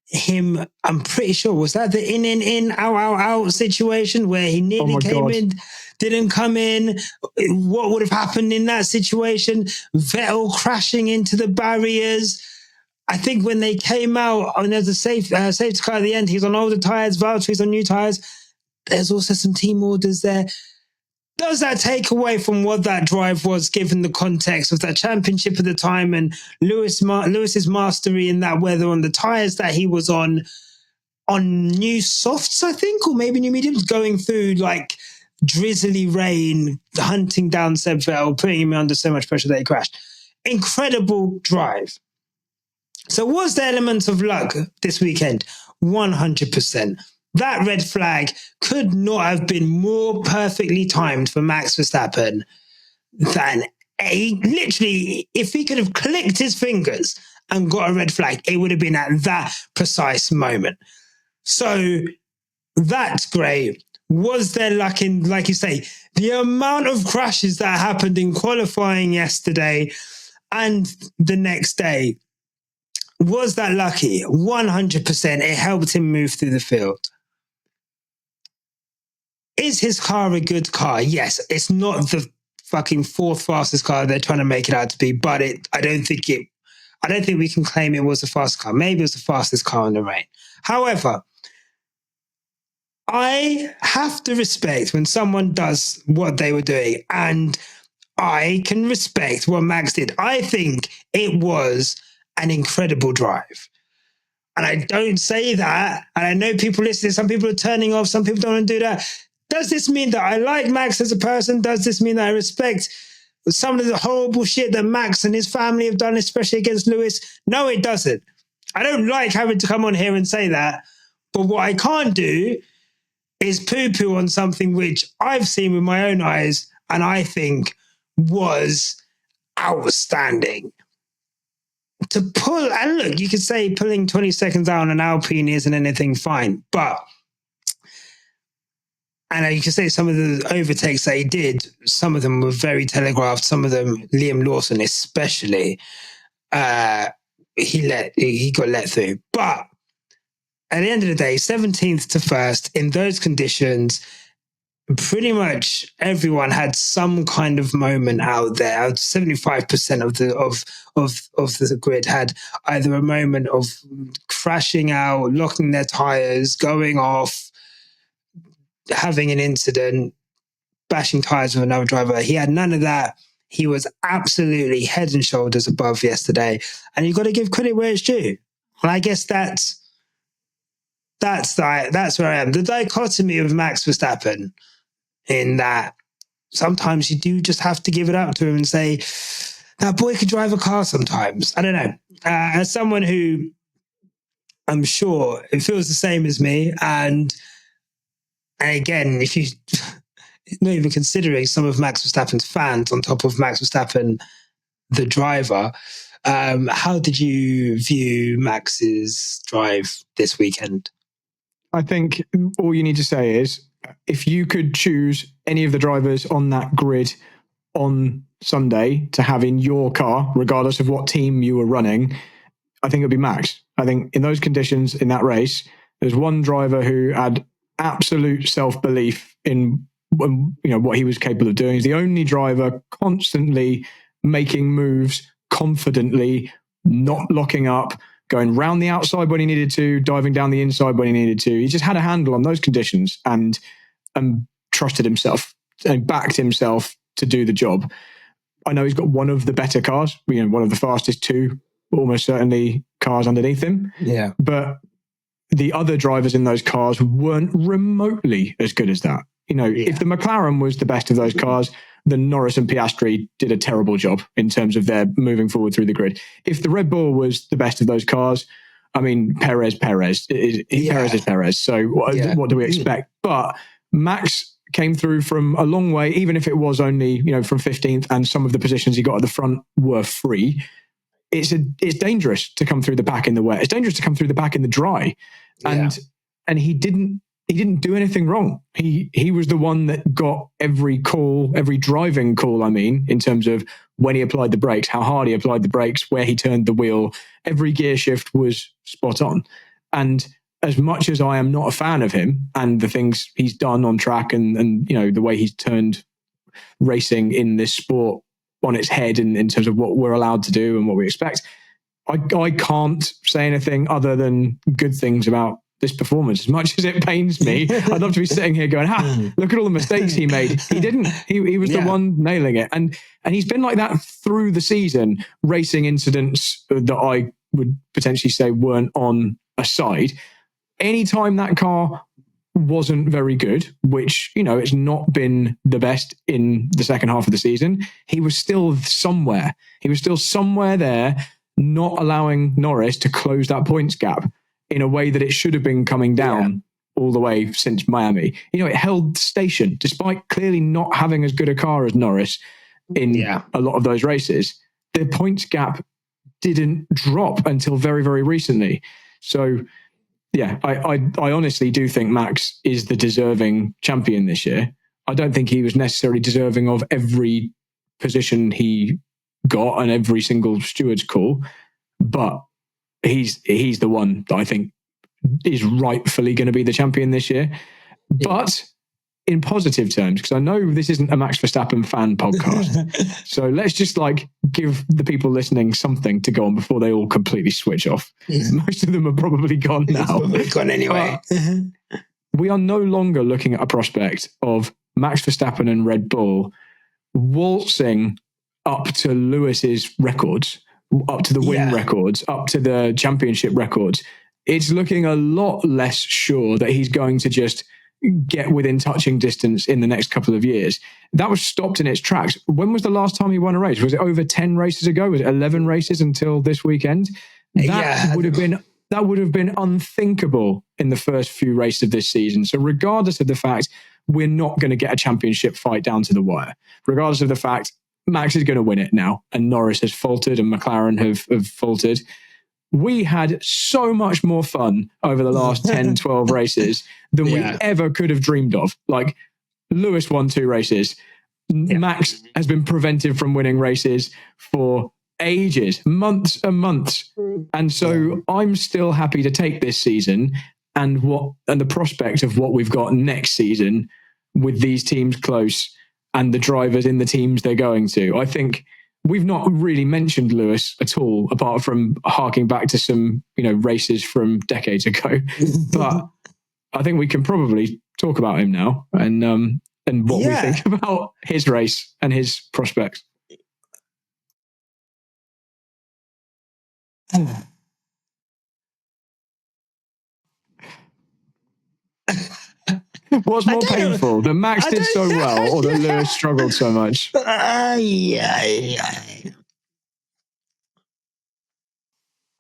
him. I'm pretty sure, was that the in, out situation where he nearly came in, didn't come in? What would have happened in that situation? Vettel crashing into the barriers. I think when they came out, and there's a safety car at the end, he's on older tyres, Valtteri's on new tyres. There's also some team orders there. Does that take away from what that drive was, given the context of that championship at the time and Lewis's mastery in that weather on the tyres that he was on new softs, I think, or maybe new mediums, going through like drizzly rain, hunting down Seb Vettel, putting him under so much pressure that he crashed. Incredible drive. So was there elements of luck this weekend? 100%. That red flag could not have been more perfectly timed for Max Verstappen than literally, if he could have clicked his fingers and got a red flag, it would have been at that precise moment. So that's great. Was there luck in, like you say, the amount of crashes that happened in qualifying yesterday and the next day? Was that lucky? 100%. It helped him move through the field. Is his car a good car? Yes. It's not the fucking fourth fastest car they're trying to make it out to be, but I don't think we can claim it was the fastest car. Maybe it was the fastest car in the rain. However, I have to respect when someone does what they were doing, and I can respect what Max did. I think it was an incredible drive. And I don't say that, and I know people listening, some people are turning off, some people don't want to do that. Does this mean that I like Max as a person? Does this mean that I respect some of the horrible shit that Max and his family have done, especially against Lewis? No, it doesn't. I don't like having to come on here and say that. But what I can't do is poo-poo on something which I've seen with my own eyes and I think was outstanding. To pull, and look, you could say pulling 20 seconds out on an Alpine isn't anything, fine. But and you can say some of the overtakes that he did, some of them were very telegraphed, some of them, Liam Lawson especially, he got let through. But at the end of the day, 17th to 1st, in those conditions, pretty much everyone had some kind of moment out there. 75% of the grid had either a moment of crashing out, locking their tires, going off, having an incident, bashing tires with another driver. He had none of that. He was absolutely head and shoulders above yesterday. And you've got to give credit where it's due. And I guess that's where I am. The dichotomy of Max Verstappen, in that sometimes you do just have to give it up to him and say, that boy could drive a car sometimes. I don't know. As someone who I'm sure it feels the same as me, and again, if you not even considering some of Max Verstappen's fans on top of Max Verstappen, the driver, how did you view Max's drive this weekend? I think all you need to say is, if you could choose any of the drivers on that grid on Sunday to have in your car, regardless of what team you were running, I think it would be Max. I think in those conditions, in that race, there's one driver who had absolute self-belief in what he was capable of doing. He's the only driver constantly making moves confidently, not locking up, going round the outside when he needed to, diving down the inside when he needed to. He just had a handle on those conditions and trusted himself and backed himself to do the job. I know he's got one of the better cars, one of the fastest two, almost certainly cars underneath him. Yeah. But the other drivers in those cars weren't remotely as good as that. If the McLaren was the best of those cars, then Norris and Piastri did a terrible job in terms of their moving forward through the grid. If the Red Bull was the best of those cars, I mean, Perez is Perez. So what do we expect? But Max came through from a long way, even if it was only, from 15th, and some of the positions he got at the front were free. It's dangerous to come through the pack in the wet. It's dangerous to come through the pack in the dry. And he didn't do anything wrong. He was the one that got every driving call, in terms of when he applied the brakes, how hard he applied the brakes, where he turned the wheel. Every gear shift was spot on. And as much as I am not a fan of him and the things he's done on track and the way he's turned racing in this sport on its head in terms of what we're allowed to do and what we expect, I can't say anything other than good things about this performance. As much as it pains me, I'd love to be sitting here going, look at all the mistakes he made. He didn't. He was the one nailing it. And he's been like that through the season, racing incidents that I would potentially say weren't on a side. Anytime that car wasn't very good, which, it's not been the best in the second half of the season, he was still somewhere. He was still somewhere there, not allowing Norris to close that points gap in a way that it should have been coming down all the way since Miami. It held station, despite clearly not having as good a car as Norris in a lot of those races. The points gap didn't drop until very, very recently. So, I honestly do think Max is the deserving champion this year. I don't think he was necessarily deserving of every position he got and every single steward's call, but he's the one that I think is rightfully going to be the champion this year. But in positive terms, because I know this isn't a Max Verstappen fan podcast, so let's just give the people listening something to go on before they all completely switch off. Most of them are probably gone now. Gone anyway. We are no longer looking at a prospect of Max Verstappen and Red Bull waltzing up to Lewis's records, up to the win records, up to the championship records. It's looking a lot less sure that he's going to just get within touching distance in the next couple of years. That was stopped in its tracks. When was the last time he won a race? Was it over 10 races ago? Was it 11 races until this weekend? That would have been unthinkable in the first few races of this season. So regardless of the fact we're not going to get a championship fight down to the wire, regardless of the fact Max is going to win it now and Norris has faltered and McLaren have faltered, we had so much more fun over the last 10, 12 races than we ever could have dreamed of. Lewis won 2 races. Max has been prevented from winning races for ages, months and months. And so I'm still happy to take this season and the prospect of what we've got next season with these teams close and the drivers in the teams they're going to. I think we've not really mentioned Lewis at all, apart from harking back to some, races from decades ago. But I think we can probably talk about him now and what we think about his race and his prospects. What's more painful, that Max did so well or that Lewis struggled so much? I'm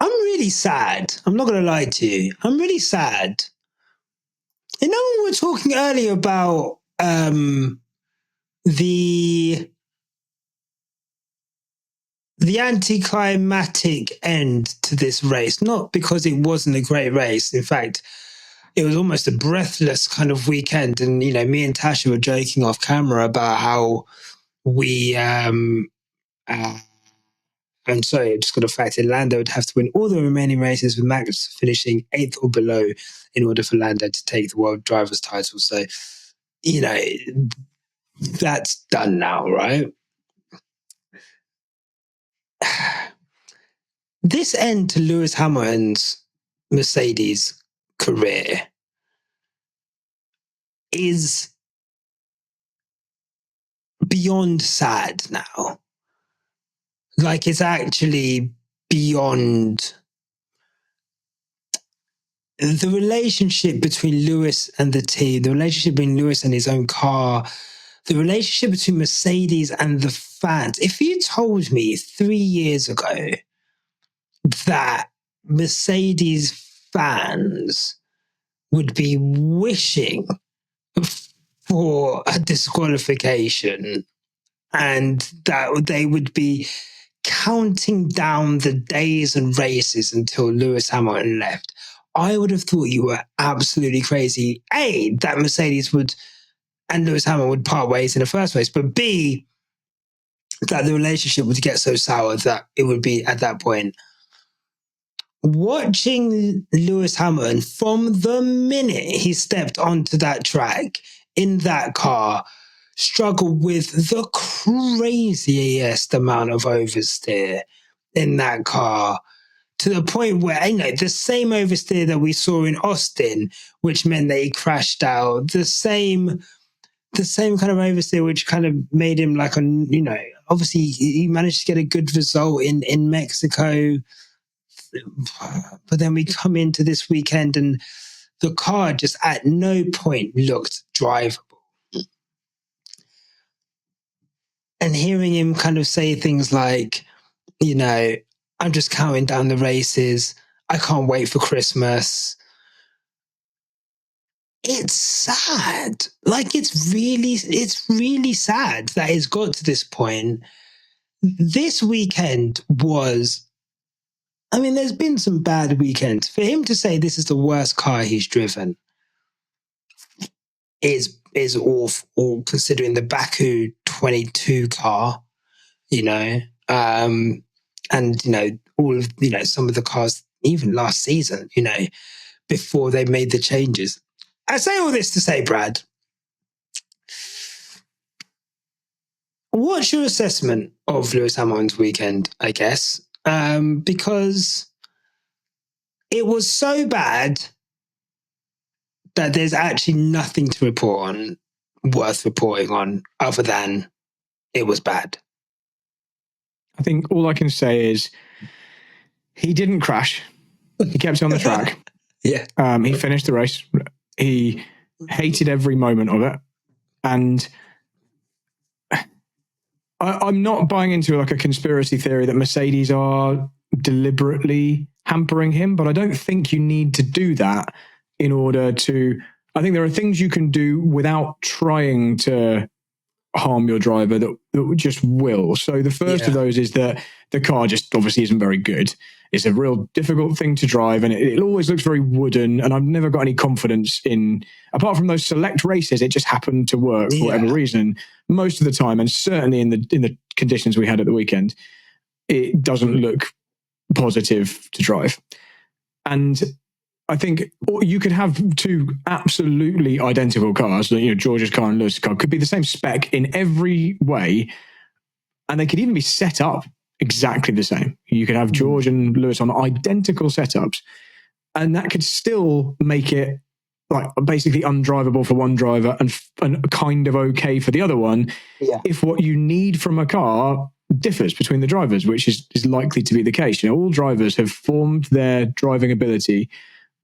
really sad. I'm not going to lie to you. I'm really sad. When we were talking earlier about the anticlimactic end to this race, not because it wasn't a great race. In fact, it was almost a breathless kind of weekend. And, me and Tasha were joking off camera about how we, I'm sorry, I just got a fact that Lando would have to win all the remaining races with Max finishing 8th or below in order for Lando to take the world driver's title. So, that's done now, right? This end to Lewis Hamilton's Mercedes career is beyond sad now. like it's actually beyond the relationship between Lewis and the team, the relationship between Lewis and his own car, the relationship between Mercedes and the fans. If you told me 3 years ago that Mercedes fans would be wishing for a disqualification and that they would be counting down the days and races until Lewis Hamilton left, I would have thought you were absolutely crazy. A, that Mercedes would and Lewis Hamilton would part ways in the first place, but B, that the relationship would get so sour that it would be at that point. Watching Lewis Hamilton from the minute he stepped onto that track in that car struggle with the craziest amount of oversteer in that car, to the point where, the same oversteer that we saw in Austin, which meant that he crashed out, the same kind of oversteer, which kind of made him like obviously he managed to get a good result in Mexico. But then we come into this weekend and the car just at no point looked drivable. And hearing him kind of say things like, I'm just counting down the races. I can't wait for Christmas. It's sad. Like, it's really sad that it's got to this point. This weekend was, there's been some bad weekends. For him to say this is the worst car he's driven is awful, considering the Baku 22 car, and, all of, some of the cars, even last season, before they made the changes. I say all this to say, Brad, what's your assessment of Lewis Hamilton's weekend, I guess? Because it was so bad that there's actually nothing to report on, worth reporting on, other than it was bad. I think all I can say is he didn't crash. He kept it on the track. Yeah. He finished the race. He hated every moment of it. And I'm not buying into like a conspiracy theory that Mercedes are deliberately hampering him, but I don't think you need to do that in order to... I think there are things you can do without trying to harm your driver that just will. So the first of those is that the car just obviously isn't very good. It's a real difficult thing to drive, and it always looks very wooden, and I've never got any confidence in, apart from those select races, it just happened to work for whatever reason. Most of the time, and certainly in the conditions we had at the weekend, it doesn't look positive to drive. And I think you could have two absolutely identical cars, George's car and Lewis's car could be the same spec in every way, and they could even be set up exactly the same. You could have George and Lewis on identical setups, and that could still make it like basically undrivable for one driver and kind of okay for the other one. Yeah. If what you need from a car differs between the drivers, which is likely to be the case. All drivers have formed their driving ability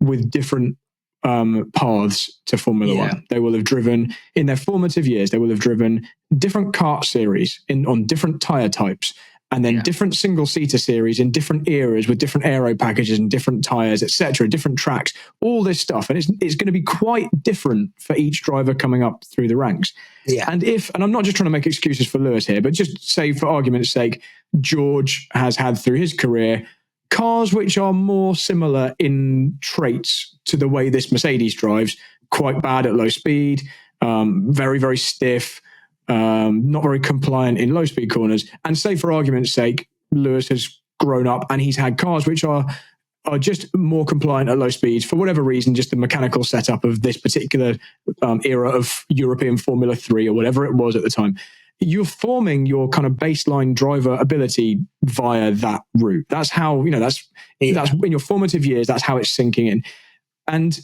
with different paths to Formula One. They will have driven, in their formative years, they will have driven different kart series on different tyre types, and then different single-seater series in different eras with different aero packages and different tyres, etc., different tracks, all this stuff. And it's going to be quite different for each driver coming up through the ranks. Yeah. And I'm not just trying to make excuses for Lewis here, but just say, for argument's sake, George has had through his career cars which are more similar in traits to the way this Mercedes drives, quite bad at low speed, very, very stiff, not very compliant in low speed corners. And say, for argument's sake, Lewis has grown up and he's had cars which are just more compliant at low speeds for whatever reason, just the mechanical setup of this particular era of European Formula 3 or whatever it was at the time. You're forming your kind of baseline driver ability via that route. That's how, that's in your formative years, that's how it's sinking in. And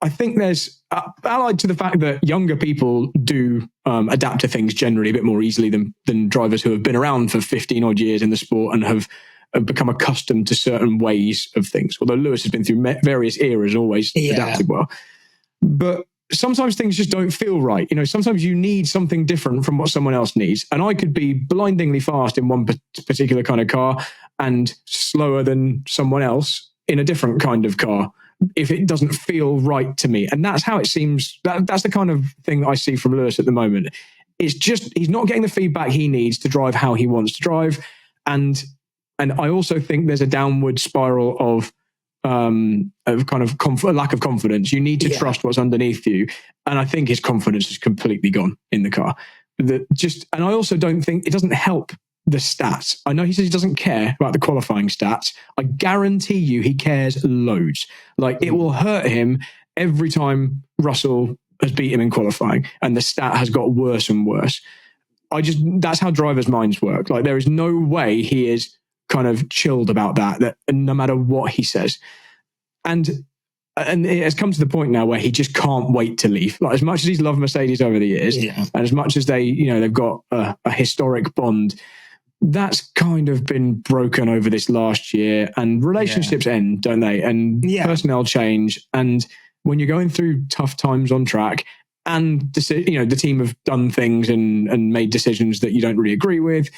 I think there's, allied to the fact that younger people do adapt to things generally a bit more easily than drivers who have been around for 15 odd years in the sport and have become accustomed to certain ways of things. Although Lewis has been through various eras and always adapted well. But sometimes things just don't feel right. Sometimes you need something different from what someone else needs. And I could be blindingly fast in one particular kind of car and slower than someone else in a different kind of car if it doesn't feel right to me. And that's how it seems. That's the kind of thing I see from Lewis at the moment. It's just, he's not getting the feedback he needs to drive how he wants to drive. And I also think there's a downward spiral of kind of lack of confidence. You need to trust what's underneath you. And I think his confidence is completely gone in the car. And I also don't think it doesn't help the stats. I know he says he doesn't care about the qualifying stats. I guarantee you he cares loads. Like, it will hurt him every time Russell has beat him in qualifying and the stat has got worse and worse. That's how drivers' minds work. Like, there is no way he is kind of chilled about that no matter what he says. And it has come to the point now where he just can't wait to leave. Like, as much as he's loved Mercedes over the years, and as much as they've got a historic bond, that's kind of been broken over this last year, and relationships end, don't they? And personnel change. And when you're going through tough times on track and, the team have done things and made decisions that you don't really agree with,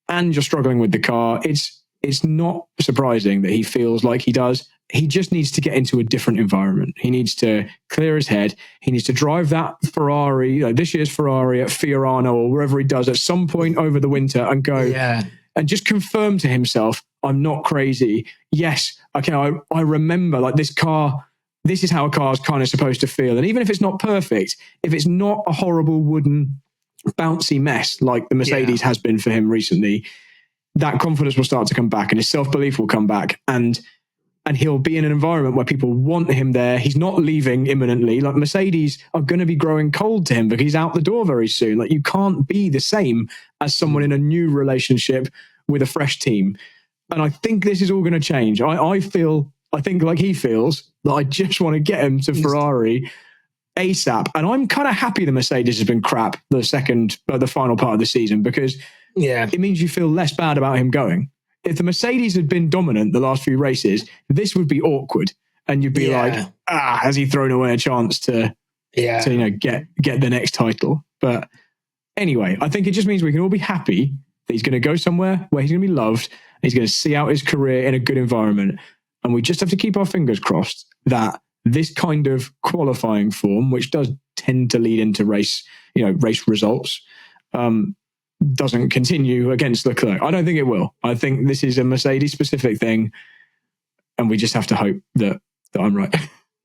and you're struggling with the car, it's not surprising that he feels like he does. He just needs to get into a different environment. He needs to clear his head. He needs to drive that Ferrari, this year's Ferrari at Fiorano or wherever he does at some point over the winter and go and just confirm to himself, I'm not crazy. Yes, okay, I remember, like, this car, this is how a car is kind of supposed to feel. And even if it's not perfect, if it's not a horrible wooden bouncy mess like the Mercedes has been for him recently, that confidence will start to come back and his self-belief will come back, and he'll be in an environment where people want him there. He's not leaving imminently. Like, Mercedes are going to be growing cold to him because he's out the door very soon. Like, you can't be the same as someone in a new relationship with a fresh team. And I think this is all going to change. I think like he feels that I just want to get him to Ferrari ASAP. And I'm kind of happy the Mercedes has been crap the final part of the season, because it means you feel less bad about him going. If the Mercedes had been dominant the last few races, this would be awkward. And you'd be like, has he thrown away a chance to get the next title? But anyway, I think it just means we can all be happy that he's going to go somewhere where he's going to be loved. And he's going to see out his career in a good environment. And we just have to keep our fingers crossed that this kind of qualifying form, which does tend to lead into race results, doesn't continue against Leclerc. I don't think it will. I think this is a Mercedes specific thing, and we just have to hope that I'm right.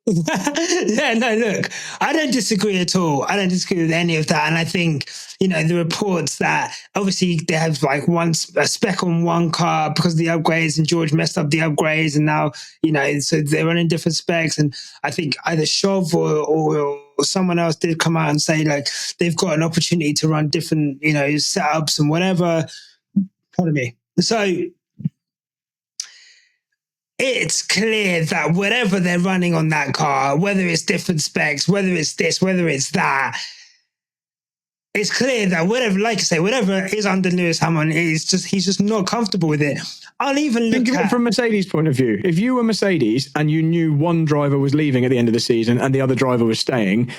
Look, I don't disagree at all. I don't disagree with any of that. And I think, the reports that obviously they have like a spec on one car because of the upgrades, and George messed up the upgrades, and now, so they're running different specs. And I think either Shov or someone else did come out and say, like, they've got an opportunity to run different, setups and whatever. Pardon me. So it's clear that whatever they're running on that car, whether it's different specs, whether it's this, whether it's that, it's clear that whatever is under Lewis Hamilton, he's just not comfortable with it. I'll even think of it from Mercedes' point of view. If you were Mercedes and you knew one driver was leaving at the end of the season and the other driver was staying,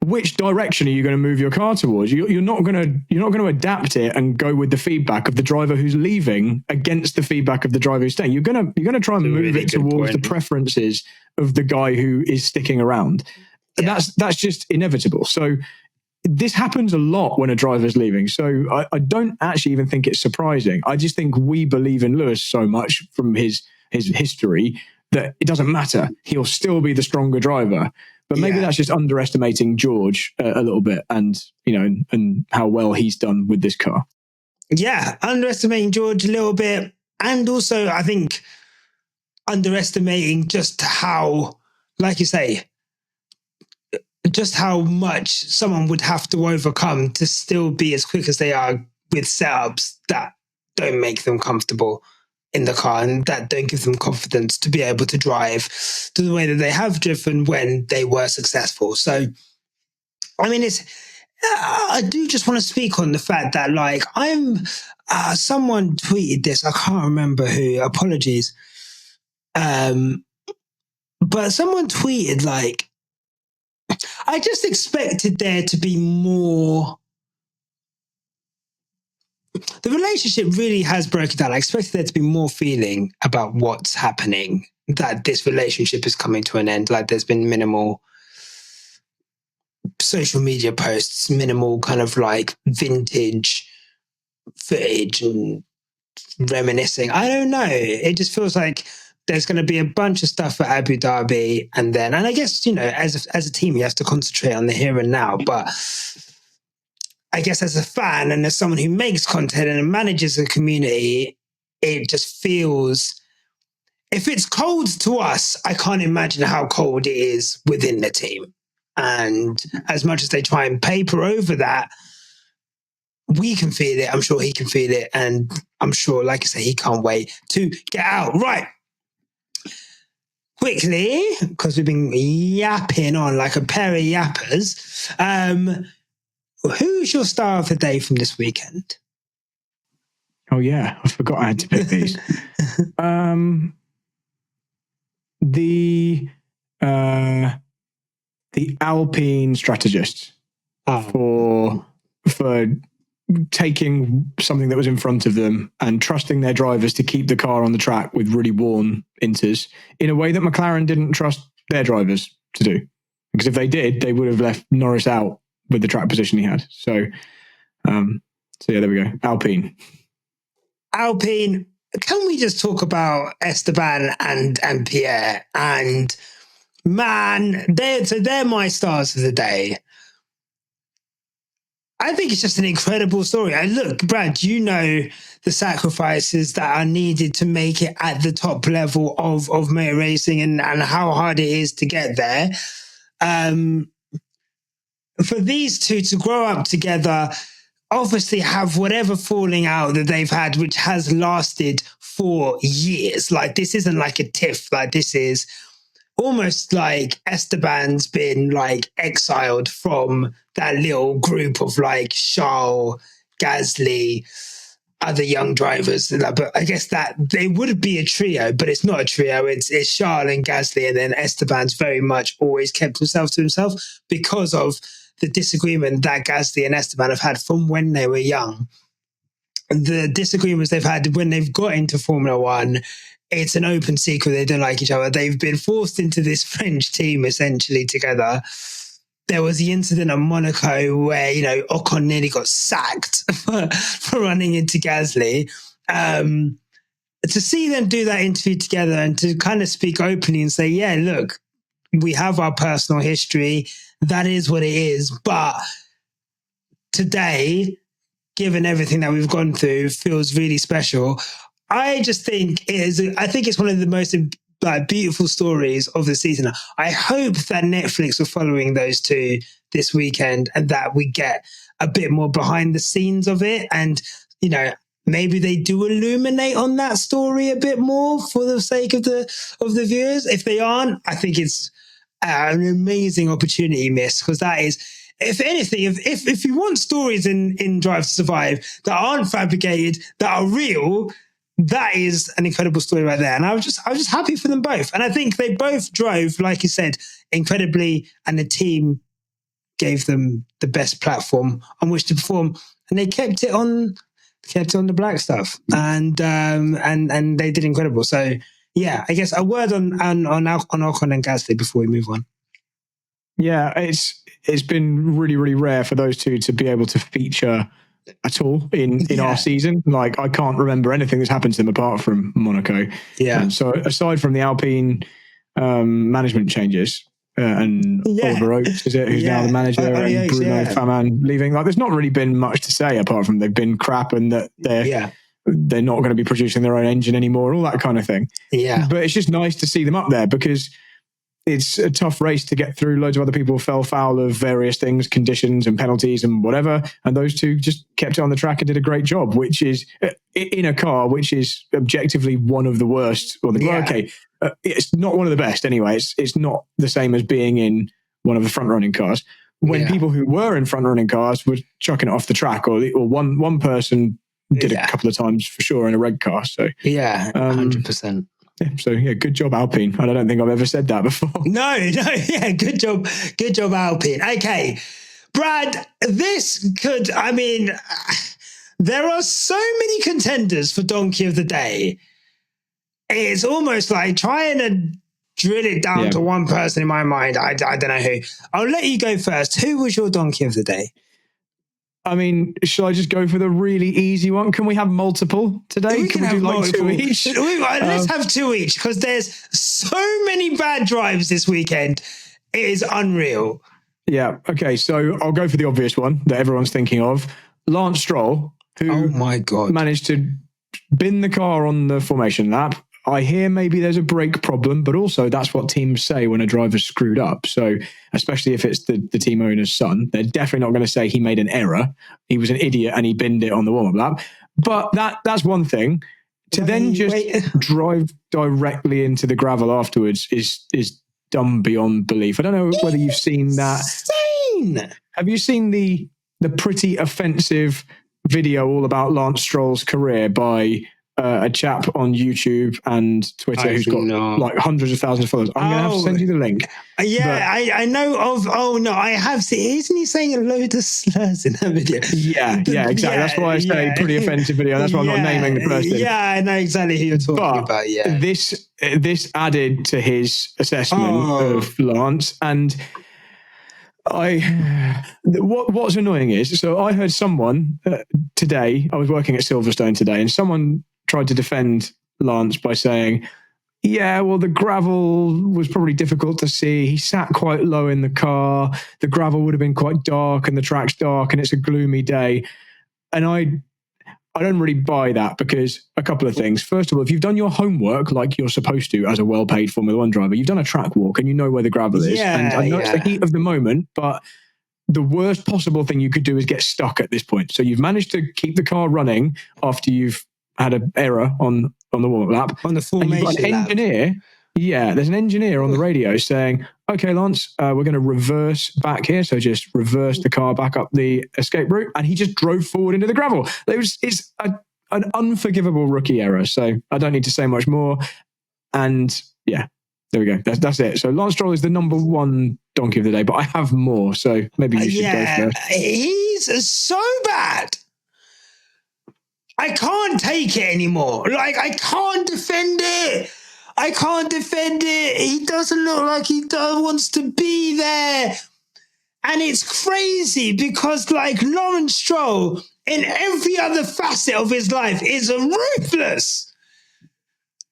which direction are you going to move your car towards? You're not going to adapt it and go with the feedback of the driver who's leaving against the feedback of the driver who's staying. You're going to try and move it towards the preferences of the guy who is sticking around. Yeah. That's just inevitable. So this happens a lot when a driver's leaving. So I don't actually even think it's surprising. I just think we believe in Lewis so much from his history that it doesn't matter. He'll still be the stronger driver. But maybe that's just underestimating George a little bit, and and how well he's done with this car. Yeah, underestimating George a little bit, and also I think underestimating just how, like you say, just how much someone would have to overcome to still be as quick as they are with setups that don't make them comfortable. in the car, and that don't give them confidence to be able to drive to the way that they have driven when they were successful. So, I mean, I do just want to speak on the fact that, like, someone tweeted this, I can't remember who, apologies. But someone tweeted, like, I just expected there to be more. The relationship really has broken down. I expected there to be more feeling about what's happening, that this relationship is coming to an end. Like, there's been minimal social media posts, minimal kind of like vintage footage and reminiscing. I don't know. It just feels like there's going to be a bunch of stuff at Abu Dhabi, and I guess, as a team, you have to concentrate on the here and now. But I guess as a fan and as someone who makes content and manages a community, it just feels, if it's cold to us, I can't imagine how cold it is within the team. And as much as they try and paper over that, we can feel it. I'm sure he can feel it. And I'm sure, like I say, he can't wait to get out. Right. Quickly, because we've been yapping on like a pair of yappers. Who's your star of the day from this weekend? Oh, yeah. I forgot I had to pick these. The Alpine strategist for taking something that was in front of them and trusting their drivers to keep the car on the track with really worn inters in a way that McLaren didn't trust their drivers to do. Because if they did, they would have left Norris out with the track position he had. So yeah, there we go. Alpine. Can we just talk about Esteban and Pierre? And man, they're my stars of the day. I think it's just an incredible story. And look, Brad, the sacrifices that are needed to make it at the top level of motor racing and how hard it is to get there. For these two to grow up together, obviously have whatever falling out that they've had, which has lasted for years. Like, this isn't like a tiff. Like, this is almost like Esteban's been like exiled from that little group of like Charles, Gasly, other young drivers. But I guess that they would be a trio, but it's not a trio. It's Charles and Gasly, and then Esteban's very much always kept himself to himself because of the disagreement that Gasly and Esteban have had from when they were young. The disagreements they've had when they've got into Formula One, it's an open secret. They don't like each other. They've been forced into this French team essentially together. There was the incident at Monaco where, Ocon nearly got sacked for running into Gasly. To see them do that interview together and to kind of speak openly and say, yeah, look, we have our personal history. That is what it is. But today, given everything that we've gone through, feels really special. I just think it's one of the most beautiful stories of the season. I hope that Netflix are following those two this weekend and that we get a bit more behind the scenes of it. And, maybe they do illuminate on that story a bit more for the sake of the viewers. If they aren't, I think it's an amazing opportunity missed, because that is, if anything, if you want stories in Drive to Survive that aren't fabricated, that are real, that is an incredible story right there. And I was just happy for them both. And I think they both drove, like you said, incredibly, and the team gave them the best platform on which to perform. And they kept it on the black stuff. And they did incredible. So yeah, I guess a word on Ocon and Gasly before we move on. Yeah, it's been really, really rare for those two to be able to feature at all in our season. Like, I can't remember anything that's happened to them apart from Monaco. Yeah. So aside from the Alpine management changes and Oliver Oates, is it, who's now the manager, and Bruno Faman leaving, like, there's not really been much to say apart from they've been crap and that they're not going to be producing their own engine anymore, all that kind of thing. Yeah. But it's just nice to see them up there, because it's a tough race to get through. Loads of other people fell foul of various things, conditions and penalties and whatever. And those two just kept it on the track and did a great job, which is in a car, which is objectively one of the worst. It's not one of the best anyway. It's not the same as being in one of the front running cars. When people who were in front running cars were chucking it off the track, or one person did a couple of times for sure in a red car. So 100%. So good job, Alpine. And I don't think I've ever said that before. No, good job, Alpine. Okay, Brad, there are so many contenders for Donkey of the Day. It's almost like trying to drill it down to one person in my mind. I don't know who. I'll let you go first. Who was your Donkey of the Day? I mean, shall I just go for the really easy one? Can we have multiple today? Can we do like multiple. 2 each? Let's have 2 each, because there's so many bad drives this weekend. It is unreal. Yeah. Okay. So I'll go for the obvious one that everyone's thinking of. Lance Stroll, who managed to bin the car on the formation lap. I hear maybe there's a brake problem, but also that's what teams say when a driver's screwed up. So especially if it's the team owner's son, they're definitely not going to say he made an error. He was an idiot and he binned it on the warm-up lap. But that's one thing. To drive directly into the gravel afterwards is dumb beyond belief. I don't know whether you've seen that. Insane. Have you seen the pretty offensive video all about Lance Stroll's career by a chap on YouTube and Twitter who's got like hundreds of thousands of followers? I'm going to have to send you the link. I know of. Oh no, I have seen. Isn't he saying a load of slurs in that video? Yeah, exactly. That's why I say pretty offensive video. That's why I'm not naming the person. Yeah, I know exactly who you're talking about. Yeah, this added to his assessment of Lance. And what's annoying is, so I heard someone today. I was working at Silverstone today, and someone tried to defend Lance by saying, yeah, well, the gravel was probably difficult to see. He sat quite low in the car. The gravel would have been quite dark and the track's dark and it's a gloomy day. And I don't really buy that, because a couple of things. First of all, if you've done your homework like you're supposed to as a well-paid Formula One driver, you've done a track walk and you know where the gravel is. And I know it's the heat of the moment, but the worst possible thing you could do is get stuck at this point. So you've managed to keep the car running after you've had an error on the warm-up lap. On the formation lap. Engineer. Yeah, there's an engineer on the radio saying, okay, Lance, we're going to reverse back here. So just reverse the car back up the escape route. And he just drove forward into the gravel. It's an unforgivable rookie error. So I don't need to say much more. And yeah, there we go. That's it. So Lance Stroll is the number one donkey of the day, but I have more. So maybe you should go first. He's so bad. I can't take it anymore. Like, I can't defend it. He doesn't look like he wants to be there. And it's crazy because, like, Lawrence Stroll, in every other facet of his life, is ruthless.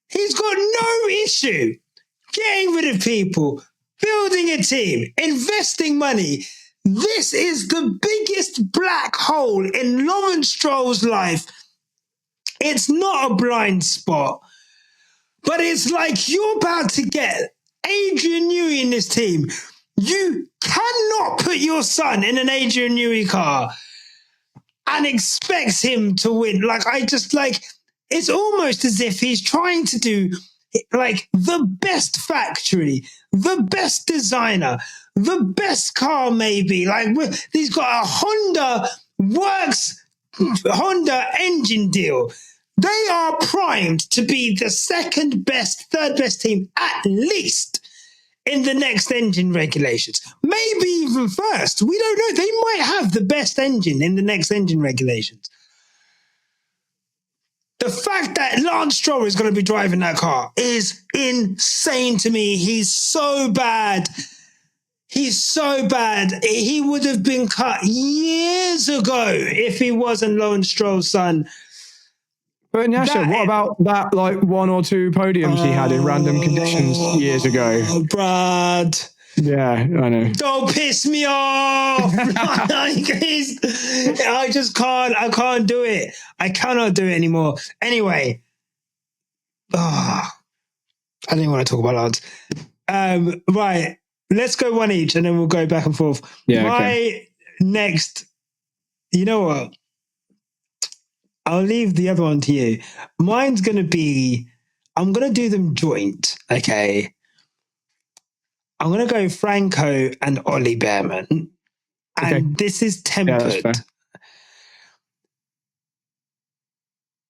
He's got no issue getting rid of people, building a team, investing money. This is the biggest black hole in Lawrence Stroll's life. It's not a blind spot, but it's like you're about to get Adrian Newey in this team. You cannot put your son in an Adrian Newey car and expect him to win. It's almost as if he's trying to do like the best factory, the best designer, the best car maybe. Like, he's got a Honda engine deal. They are primed to be the second best, third best team at least in the next engine regulations. Maybe even first. We don't know. They might have the best engine in the next engine regulations. The fact that Lance Stroll is going to be driving that car is insane to me. He's so bad. He would have been cut years ago if he wasn't Lawrence Stroll's son. But Nyasha, what about that like 1 or 2 podiums he had in random conditions years ago? Oh, Brad. Yeah, I know. Don't piss me off. I can't do it. I cannot do it anymore. Anyway. I didn't want to talk about Lance. Right. Let's go one each and then we'll go back and forth. Yeah, My next, you know what? I'll leave the other one to you. Mine's going to be, I'm going to do them joint, okay? I'm going to go Franco and Ollie Behrman. And this is tempered. that's fair.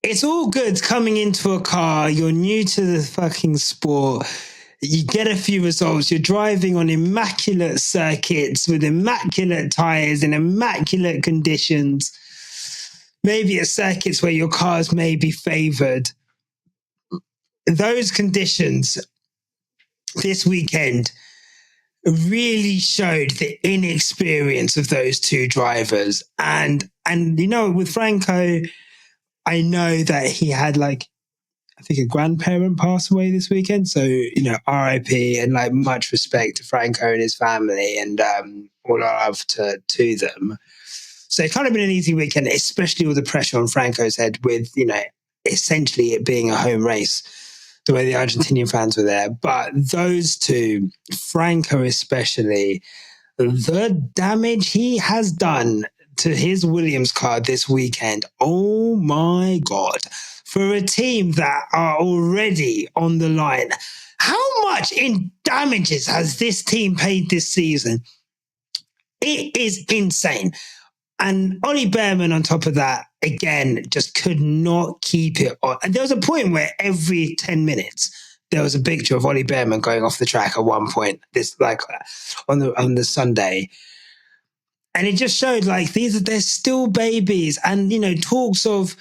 It's all good coming into a car. You're new to the fucking sport. You get a few results. You're driving on immaculate circuits with immaculate tires in immaculate conditions. Maybe at circuits where your cars may be favored. Those conditions this weekend really showed the inexperience of those two drivers. And you know, with Franco, I know that he had like, I think a grandparent pass away this weekend. So, you know, RIP and like much respect to Franco and his family and all our love to them. So it's kind of been an easy weekend, especially with the pressure on Franco's head with, you know, essentially it being a home race, the way the Argentinian fans were there. But those two, Franco especially, the damage he has done to his Williams car this weekend, oh my God. For a team that are already on the line, how much in damages has this team paid this season? It is insane. And Ollie Behrman, on top of that, again, just could not keep it on. And there was a point where every 10 minutes, there was a picture of Ollie Behrman going off the track at one point, this like on the Sunday. And it just showed like they're still babies. And, you know, talks of,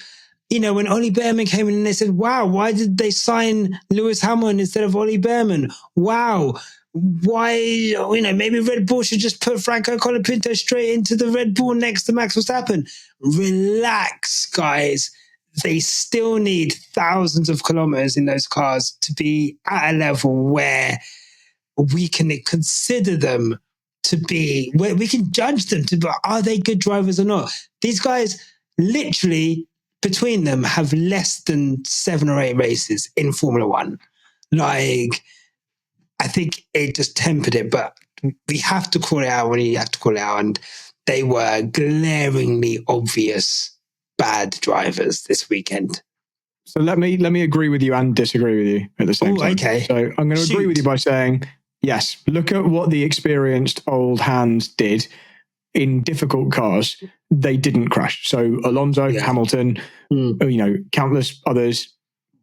you know, when Ollie Behrman came in and they said, wow, why did they sign Lewis Hamilton instead of Ollie Behrman? Wow. Why, you know, maybe Red Bull should just put Franco Colapinto straight into the Red Bull next to Max Verstappen. Relax, guys. They still need thousands of kilometers in those cars to be at a level where we can consider them to be, where we can judge them to be, are they good drivers or not? These guys literally, between them, have less than 7 or 8 races in Formula One. Like, I think it just tempered it, but we have to call it out when you have to call it out. And they were glaringly obvious bad drivers this weekend. So let me agree with you and disagree with you at the same time. Okay. So I'm going to agree with you by saying, yes, look at what the experienced old hands did in difficult cars. They didn't crash. So Alonso, Hamilton, you know, countless others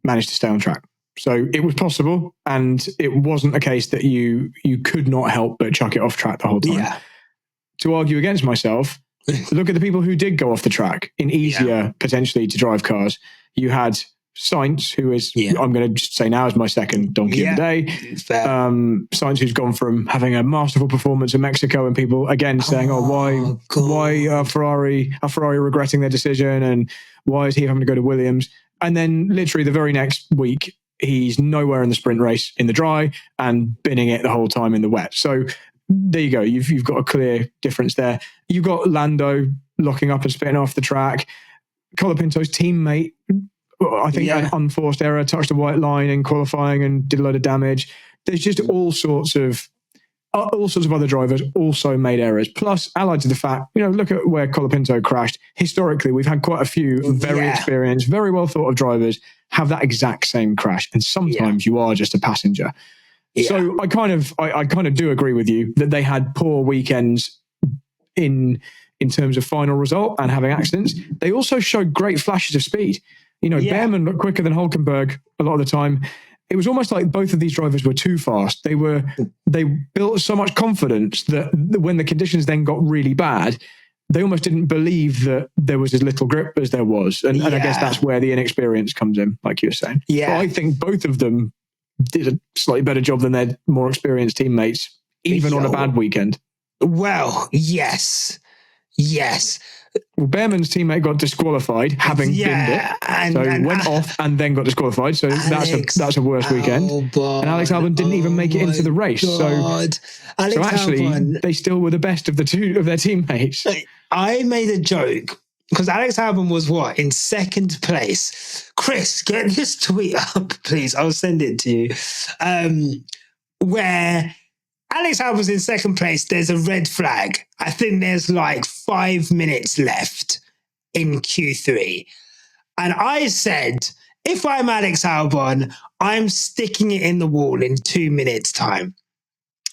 managed to stay on track. So it was possible, and it wasn't a case that you could not help but chuck it off track the whole time. Yeah. To argue against myself, look at the people who did go off the track in easier, potentially, to drive cars. You had Sainz, who is, I'm going to say now, is my second donkey of the day. Sainz, who's gone from having a masterful performance in Mexico and people again saying, why are Ferrari regretting their decision, and why is he having to go to Williams? And then literally the very next week, he's nowhere in the sprint race in the dry and binning it the whole time in the wet. So there you go. You've got a clear difference there. You've got Lando locking up and spitting off the track. Colapinto's teammate, I think, an unforced error, touched a white line in qualifying and did a load of damage. There's just all sorts of other drivers also made errors. Plus, allied to the fact, you know, look at where Colapinto crashed. Historically, we've had quite a few very experienced, very well thought of drivers have that exact same crash. And sometimes you are just a passenger. Yeah. So I kind of do agree with you that they had poor weekends in terms of final result and having accidents. They also showed great flashes of speed. You know, Behrman looked quicker than Hülkenberg a lot of the time. It was almost like both of these drivers were too fast. They built so much confidence that when the conditions then got really bad, they almost didn't believe that there was as little grip as there was. And I guess that's where the inexperience comes in, like you were saying. Yeah. But I think both of them did a slightly better job than their more experienced teammates, even on a bad weekend. Well, yes. Well, Behrman's teammate got disqualified, having binned it. So he went off and then got disqualified. So that's a worse weekend. And Alex Albon didn't even make it into the race. God. So actually, Albon, they still were the best of their teammates. I made a joke because Alex Albon was in second place. Chris, get this tweet up, please. I'll send it to you. where Alex Albon's in second place, there's a red flag. I think there's like 5 minutes left in Q3. And I said, if I'm Alex Albon, I'm sticking it in the wall in 2 minutes' time.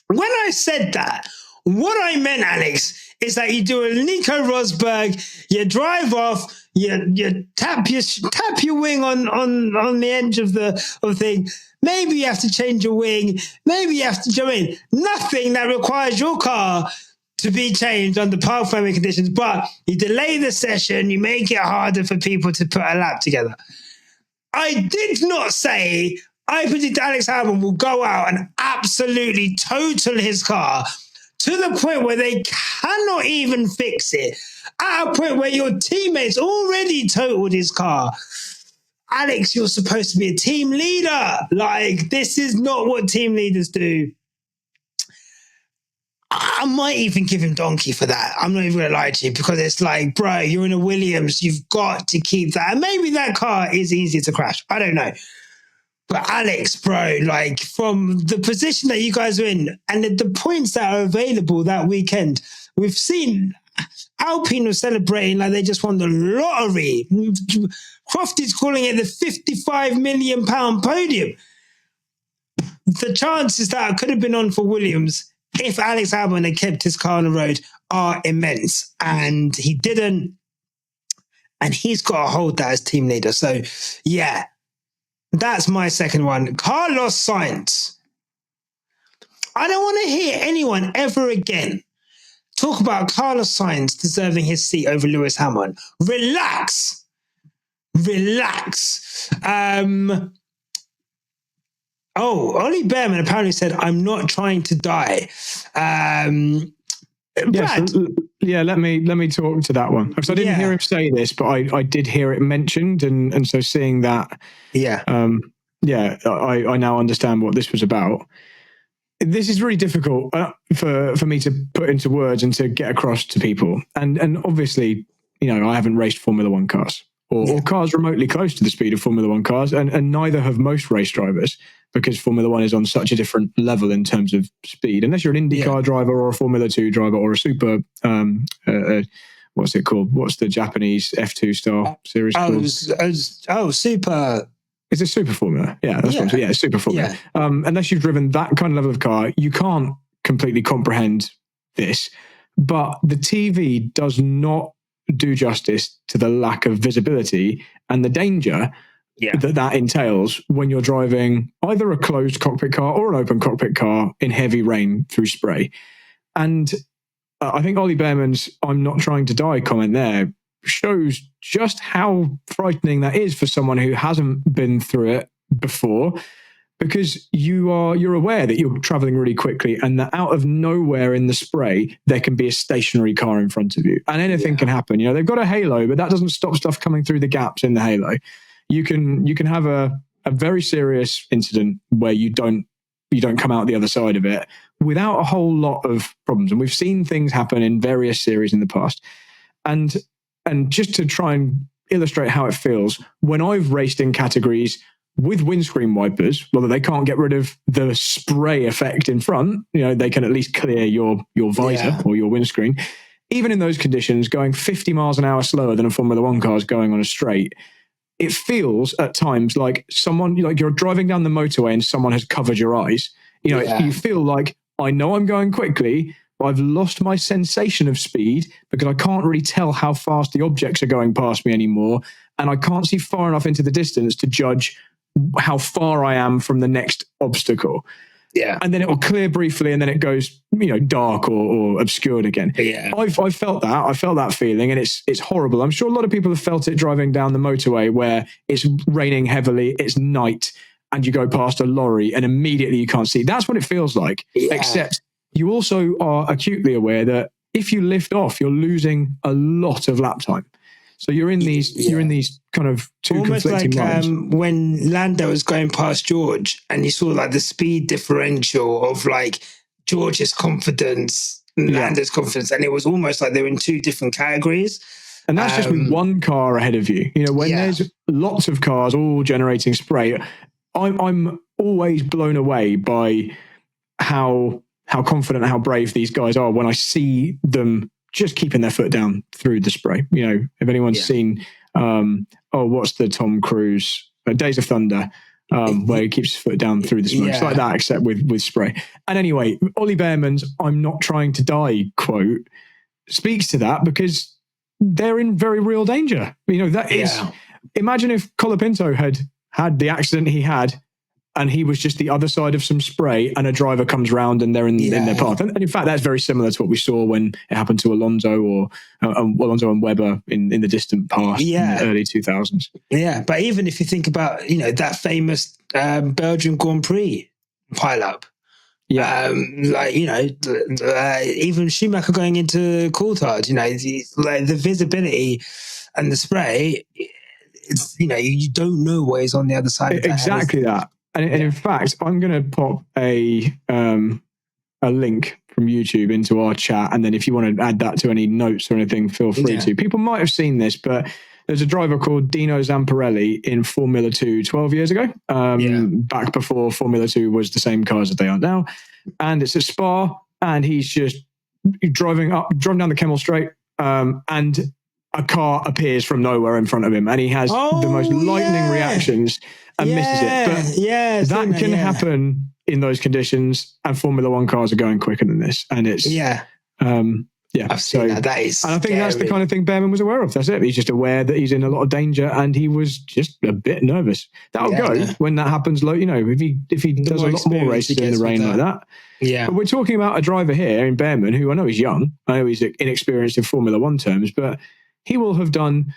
When I said that, what I meant, Alex, is that you do a Nico Rosberg, you drive off, you tap your wing on the edge of the thing. Maybe you have to change your wing. Maybe you have to jump in. Nothing that requires your car to be changed under park-friendly conditions, but you delay the session, you make it harder for people to put a lap together. I did not say I predict Alex Albon will go out and absolutely total his car to the point where they cannot even fix it, at a point where your teammates already totaled his car. Alex, you're supposed to be a team leader. Like, this is not what team leaders do. I might even give him donkey for that. I'm not even going to lie to you, because it's like, bro, you're in a Williams. You've got to keep that. And maybe that car is easier to crash. I don't know. But Alex, bro, like, from the position that you guys are in and the points that are available that weekend, we've seen Alpine was celebrating like they just won the lottery. Croft is calling it the £55 million podium. The chances that it could have been on for Williams if Alex Albon had kept his car on the road are immense. And he didn't. And he's got to hold that as team leader. So, yeah, that's my second one. Carlos Sainz. I don't want to hear anyone ever again talk about Carlos Sainz deserving his seat over Lewis Hamilton. Relax. Ollie Behrman apparently said, I'm not trying to die. Brad. Let me talk to that one. Because I didn't hear him say this, but I did hear it mentioned. And so seeing that, I now understand what this was about. This is really difficult for me to put into words and to get across to people. And obviously, I haven't raced Formula One cars or cars remotely close to the speed of Formula One cars, and neither have most race drivers, because Formula One is on such a different level in terms of speed. Unless you're an IndyCar driver or a Formula 2 driver or a super, what's it called? What's the Japanese F2 style series called? Super. It's a super formula. Yeah, that's what it's super formula. Yeah. Unless you've driven that kind of level of car, you can't completely comprehend this. But the TV does not do justice to the lack of visibility and the danger that entails when you're driving either a closed cockpit car or an open cockpit car in heavy rain through spray. And I think Ollie Behrman's "I'm not trying to die" comment there shows just how frightening that is for someone who hasn't been through it before, because you're aware that you're traveling really quickly and that out of nowhere in the spray there can be a stationary car in front of you and anything can happen. They've got a halo, but that doesn't stop stuff coming through the gaps in the halo. You can have a very serious incident where you don't come out the other side of it without a whole lot of problems. And we've seen things happen in various series in the past. And just to try and illustrate how it feels, when I've raced in categories with windscreen wipers, whether they can't get rid of the spray effect in front, they can at least clear your visor or your windscreen. Even in those conditions, going 50 miles an hour slower than a Formula One car is going on a straight, it feels at times like you're driving down the motorway and someone has covered your eyes. You feel like, I know I'm going quickly, but I've lost my sensation of speed because I can't really tell how fast the objects are going past me anymore. And I can't see far enough into the distance to judge how far I am from the next obstacle. Yeah. And then it will clear briefly and then it goes, dark or obscured again. Yeah. I've felt that. I felt that feeling, and it's horrible. I'm sure a lot of people have felt it driving down the motorway where it's raining heavily, it's night, and you go past a lorry and immediately you can't see. That's what it feels like. Yeah. Except you also are acutely aware that if you lift off, you're losing a lot of lap time. So you're in these kind of two almost conflicting lines. When Lando was going past George and you saw like the speed differential of like George's confidence and Lando's confidence, and it was almost like they were in two different categories. And that's just with one car ahead of you. When there's lots of cars all generating spray, I'm always blown away by how confident, how brave these guys are when I see them just keeping their foot down through the spray. You know, if anyone's seen, what's the Tom Cruise Days of Thunder, where he keeps his foot down through the smoke. It's like that, except with spray. And anyway, Ollie Behrman's "I'm not trying to die" quote speaks to that, because they're in very real danger. You know, that is, imagine if Colapinto had the accident he had, and he was just the other side of some spray, and a driver comes round and they're in their path. And in fact, that's very similar to what we saw when it happened to Alonso or Alonso and Webber in the distant past, in the early 2000s. Yeah, but even if you think about, you know, that famous Belgian Grand Prix pile-up, like, you know, even Schumacher going into Coulthard, you know, the visibility and the spray, it's, you know, you don't know what is on the other side of that. Exactly that. And in fact, I'm going to pop a link from YouTube into our chat. And then if you want to add that to any notes or anything, feel free to. People might have seen this, but there's a driver called Dino Zamparelli in Formula 2 12 years ago, back before Formula 2 was the same cars as they are now. And it's at Spa, and he's just driving down the Kemmel Straight, and a car appears from nowhere in front of him, and he has the most lightning reactions and misses it. But that can happen in those conditions, and Formula One cars are going quicker than this. And it's I've seen that. That is, and I think that's the kind of thing Behrman was aware of. That's it. He's just aware that he's in a lot of danger, and he was just a bit nervous. That'll go when that happens. Like, you know, if he does a lot more races in the rain like that. Yeah. But we're talking about a driver here in Behrman who I know is young. I know he's inexperienced in Formula One terms, but he will have done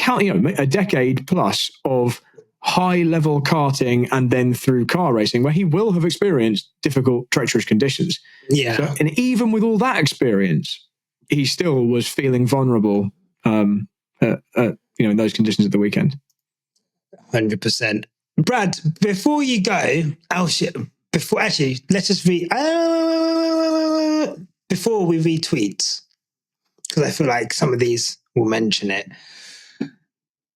a decade plus of high-level karting and then through car racing, where he will have experienced difficult, treacherous conditions. Yeah. So, and even with all that experience, he still was feeling vulnerable, in those conditions at the weekend. 100%. Brad, before you go, let's just before we read tweets, because I feel like some of these will mention it.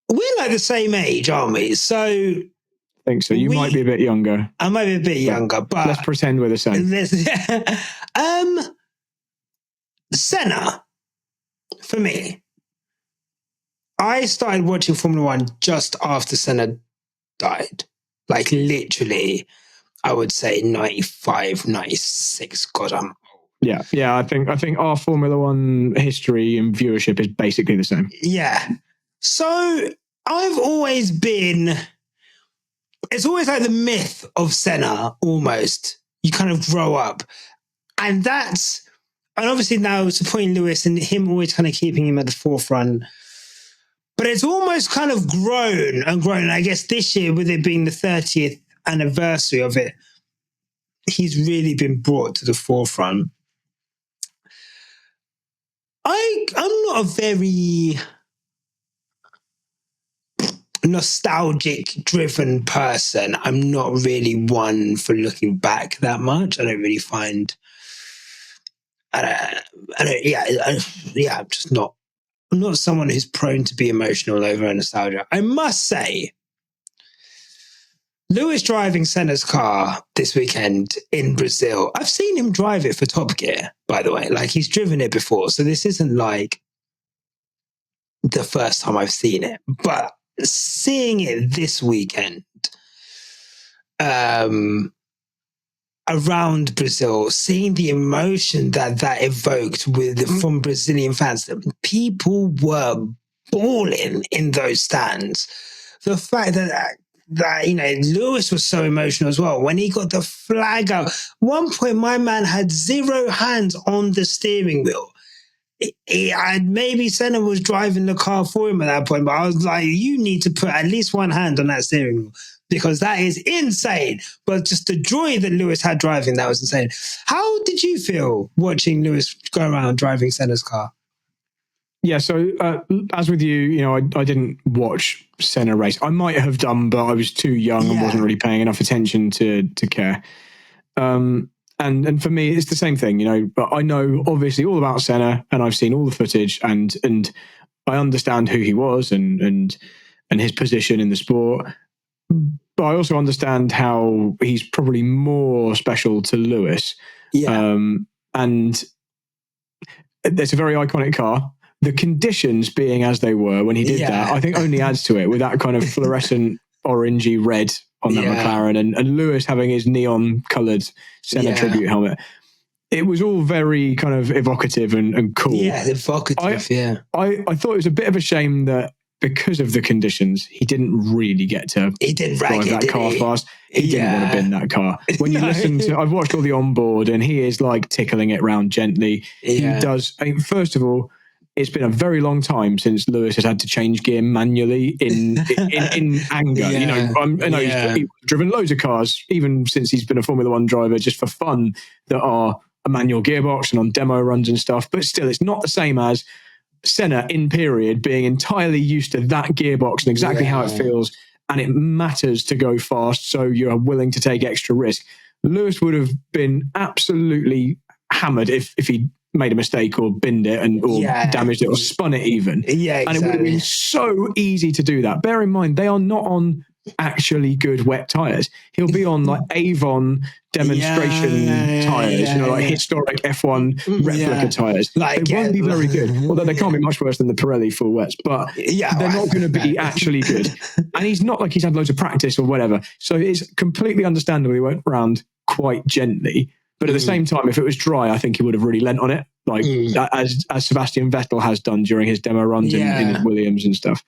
We're like the same age, aren't we? So I think so. You might be a bit younger. I might be a bit younger, but let's pretend we're the same. Senna, for me, I started watching Formula One just after Senna died. Like literally, I would say 95, 96. God, I'm old. Yeah. I think our Formula One history and viewership is basically the same. Yeah. So I've always been, it's always like the myth of Senna, almost. You kind of grow up. And obviously now supporting Lewis and him always kind of keeping him at the forefront. But it's almost kind of grown and grown. And I guess this year, with it being the 30th anniversary of it, he's really been brought to the forefront. I'm not a very nostalgic driven person. I'm not really one for looking back that much. I don't really find, I'm just not, I'm not someone who's prone to be emotional over nostalgia. I must say, Lewis driving Senna's car this weekend in Brazil, I've seen him drive it for Top Gear, by the way. Like, he's driven it before, so this isn't like the first time I've seen it. But seeing it this weekend around Brazil, seeing the emotion that evoked from Brazilian fans, people were bawling in those stands. The fact that Lewis was so emotional as well when he got the flag out. One point, my man had 0 hands on the steering wheel. Maybe Senna was driving the car for him at that point, but I was like, you need to put at least one hand on that steering wheel, because that is insane. But just the joy that Lewis had driving, that was insane. How did you feel watching Lewis go around driving Senna's car? Yeah, so as with you, I didn't watch Senna race. I might have done, but I was too young and wasn't really paying enough attention to care. And for me, it's the same thing, but I know obviously all about Senna, and I've seen all the footage, and I understand who he was and his position in the sport. but I also understand how he's probably more special to Lewis. Yeah. And it's a very iconic car. The conditions being as they were when he did that, I think only adds to it, with that kind of fluorescent orangey red on that McLaren, and Lewis having his neon coloured Senna tribute helmet. It was all very kind of evocative and cool. Yeah, evocative, I thought it was a bit of a shame that because of the conditions, he didn't really get to drive that car fast. He didn't want to bin that car. When you listen to, I've watched all the onboard, and he is like tickling it round gently. He does. I mean, first of all, it's been a very long time since Lewis has had to change gear manually in anger. You know, I know he's driven loads of cars, even since he's been a Formula One driver, just for fun, that are a manual gearbox and on demo runs and stuff. But still, it's not the same as Senna in period being entirely used to that gearbox and exactly how it feels, and it matters to go fast, so you're willing to take extra risk. Lewis would have been absolutely hammered if he made a mistake or binned it or damaged it or spun it even. And it would have been so easy to do that. Bear in mind, they are not on actually good wet tires. He'll be on like Avon demonstration tires, you know, like historic F1 replica tires. Like, they won't be very good, although they can't be much worse than the Pirelli full wets, but they're not going to be actually good. And he's not like he's had loads of practice or whatever. So it's completely understandable he went around quite gently. But at the same time, if it was dry, I think he would have really lent on it, like as Sebastian Vettel has done during his demo runs in Williams and stuff.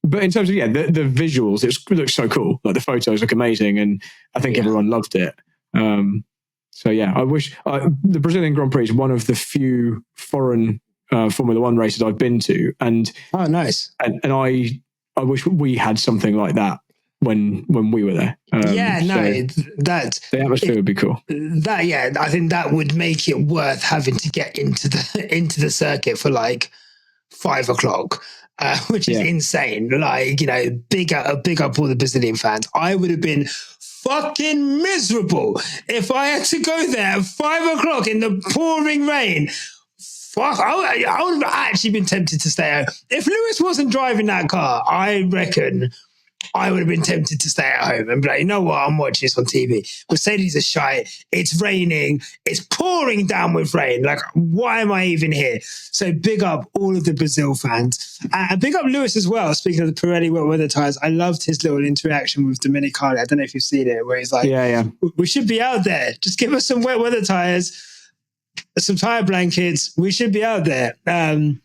But in terms of, the visuals, it looks so cool. Like, the photos look amazing, and I think everyone loved it. So, I wish... the Brazilian Grand Prix is one of the few foreign Formula One races I've been to. And nice. And I wish we had something like that when we were there. The atmosphere would be cool. I think that would make it worth having to get into the circuit for like 5 o'clock, which is insane. Like, you know, big up all the Brazilian fans. I would have been fucking miserable if I had to go there at 5 o'clock in the pouring rain. Fuck, I would have actually been tempted to stay home. If Lewis wasn't driving that car, I reckon I would have been tempted to stay at home and be like, you know what, I'm watching this on TV. Mercedes are shite. It's raining. It's pouring down with rain. Like, why am I even here? So big up all of the Brazil fans. And big up Lewis as well. Speaking of the Pirelli wet weather tyres, I loved his little interaction with Domenicali. I don't know if you've seen it, where he's like, we should be out there. Just give us some wet weather tyres, some tyre blankets. We should be out there. And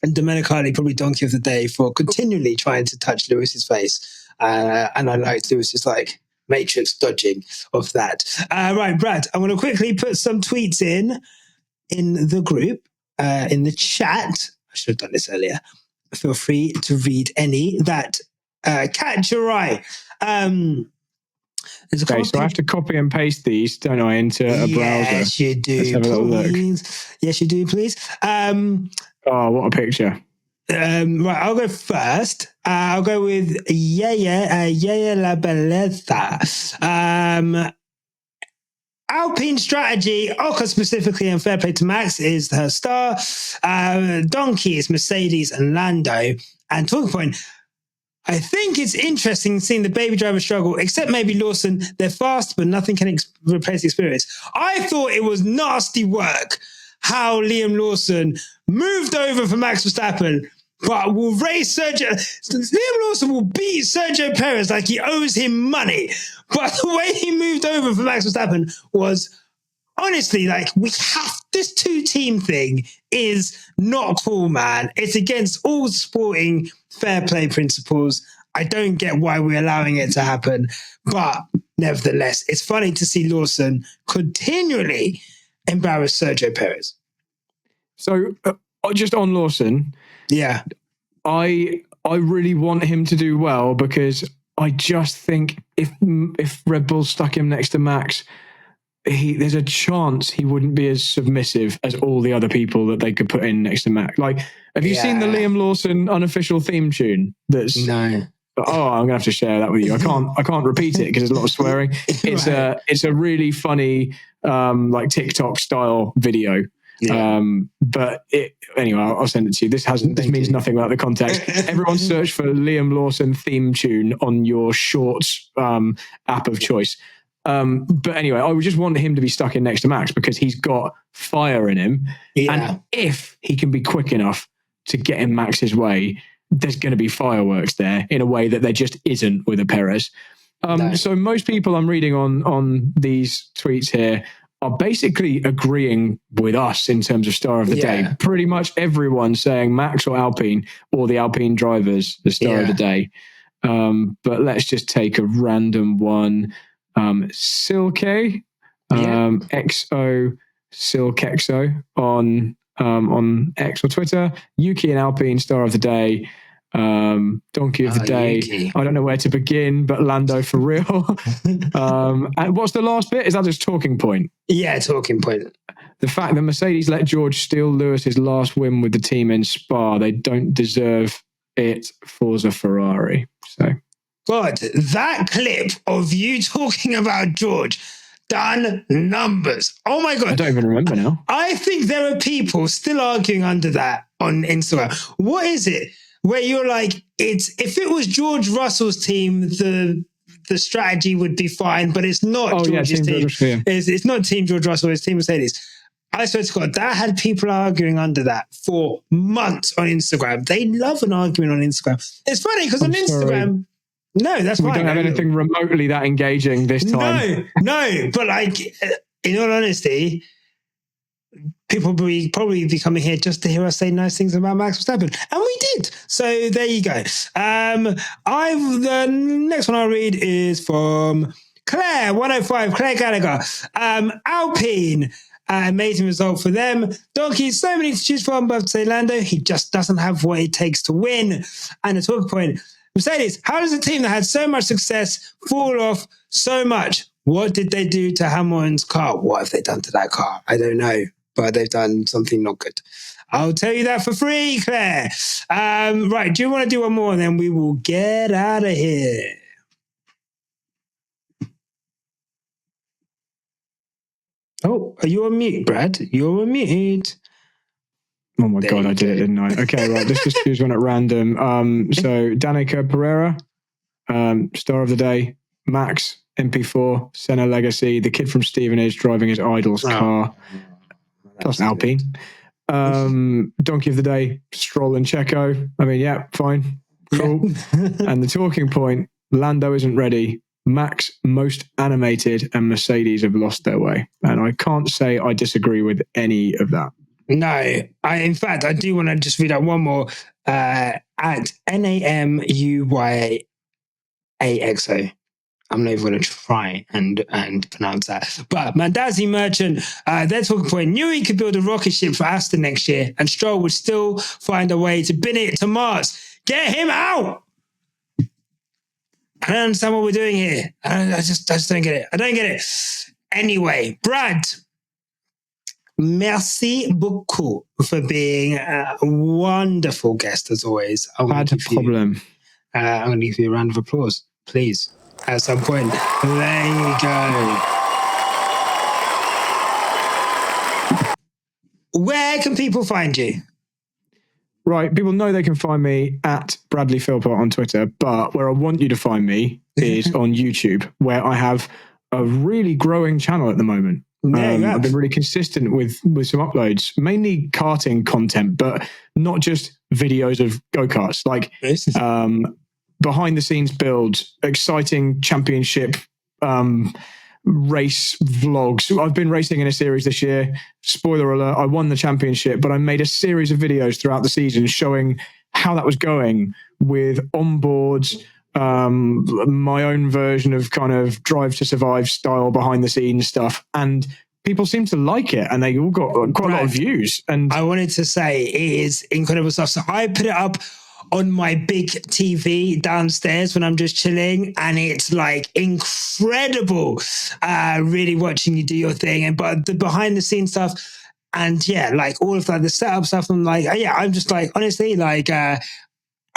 Domenicali, probably donkey of the day, for continually trying to touch Lewis's face. And I liked Lewis's like matrix dodging of that. Right, Brad, I want to quickly put some tweets in the group, in the chat. I should have done this earlier. Feel free to read any that catch your eye. So I have to copy and paste these, don't I, into a browser? Yes, you do. Let's have a little look. Yes, you do, please. Oh, what a picture. Right, I'll go first. I'll go with Yaya La Belleza. Alpine strategy, Oka specifically, and fair play to Max, is her star. Donkey is Mercedes and Lando. And talking point, I think it's interesting seeing the baby driver struggle, except maybe Lawson. They're fast, but nothing can replace experience. I thought it was nasty work how Liam Lawson moved over for Max Verstappen, but will race Sergio. Liam Lawson will beat Sergio Perez like he owes him money. But the way he moved over for Max Verstappen was, honestly, like, this 2-team thing is not cool, man. It's against all sporting fair play principles. I don't get why we're allowing it to happen. But nevertheless, it's funny to see Lawson continually embarrass Sergio Perez. So just on Lawson, I really want him to do well, because I just think if Red Bull stuck him next to Max, there's a chance he wouldn't be as submissive as all the other people that they could put in next to Max. Like, have you seen the Liam Lawson unofficial theme tune? No. Oh, I'm gonna have to share that with you. I can't repeat it because there's a lot of swearing. It's a really funny like TikTok style video. Yeah. But anyway, I'll send it to you. This means nothing about the context. Everyone search for Liam Lawson theme tune on your Shorts app of choice. But anyway, I would just want him to be stuck in next to Max because he's got fire in him. Yeah. And if he can be quick enough to get in Max's way, there's going to be fireworks there in a way that there just isn't with a Perez. No. So most people I'm reading on these tweets here are basically agreeing with us in terms of star of the day. Pretty much everyone saying Max or Alpine or the Alpine drivers, the star of the day. But let's just take a random one. Silke, XO Silkexo on X or Twitter. Yuki and Alpine star of the day. Donkey of the day. Yuki. I don't know where to begin, but Lando for real. And what's the last bit? Is that just talking point? Yeah, talking point. The fact that Mercedes let George steal Lewis's last win with the team in Spa, they don't deserve it. Forza Ferrari. So, God, that clip of you talking about George done numbers. Oh my God. I don't even remember now. I think there are people still arguing under that on Instagram. What is it? Where you're like, if it was George Russell's team, the strategy would be fine, but it's not George's team. It's not Team George Russell, it's Team Mercedes. I swear to God, that had people arguing under that for months on Instagram. They love an argument on Instagram. It's funny because on Instagram, no, that's fine. We don't have anything remotely that engaging this time. No, but like, in all honesty, people will probably be coming here just to hear us say nice things about Max Verstappen. And we did. So there you go. The next one I'll read is from Claire, 105, Claire Gallagher. Alpine, amazing result for them. Donkey, so many to choose from, but to say Lando, he just doesn't have what it takes to win. And a talking point, Mercedes, how does a team that had so much success fall off so much? What did they do to Hamilton's car? What have they done to that car? I don't know. But they've done something not good. I'll tell you that for free, Claire. Right, do you want to do one more and then we will get out of here? Oh, are you on mute, Brad? You're on mute. Oh my God, I did it, didn't I? Okay, right, let's just choose one at random. So Danica Pereira, star of the day. Max, MP4, Senna Legacy, the kid from Stevenage driving his idol's car. Plus Alpine. Donkey of the day, Stroll and Checo. I mean, yeah, fine. Cool. And the talking point, Lando isn't ready. Max most animated and Mercedes have lost their way. And I can't say I disagree with any of that. No, in fact, I do want to just read out one more at NAMUYAXO. I'm not even going to try and pronounce that. But Mandazi Merchant, their talking point, knew he could build a rocket ship for Aston next year and Stroll would still find a way to bin it to Mars. Get him out! I don't understand what we're doing here. I just don't get it. I don't get it. Anyway, Brad, merci beaucoup for being a wonderful guest as always. Bad problem. I'm going to give you a round of applause, please. At some point. There you go. Where can people find you? Right, people know they can find me at Bradley Philpot on Twitter, but where I want you to find me is on YouTube, where I have a really growing channel at the moment. I've been really consistent with some uploads, mainly karting content, but not just videos of go-karts, like behind the scenes builds, exciting championship race vlogs. I've been racing in a series this year. Spoiler alert, I won the championship, but I made a series of videos throughout the season showing how that was going with onboards, my own version of kind of Drive to Survive style behind the scenes stuff. And people seem to like it and they all got quite a lot of views. And I wanted to say it is incredible stuff. So I put it up on my big TV downstairs when I'm just chilling, and it's like incredible really watching you do your thing. But the behind the scenes stuff and like all of that, the setup stuff, I'm like, I'm just like, honestly, like I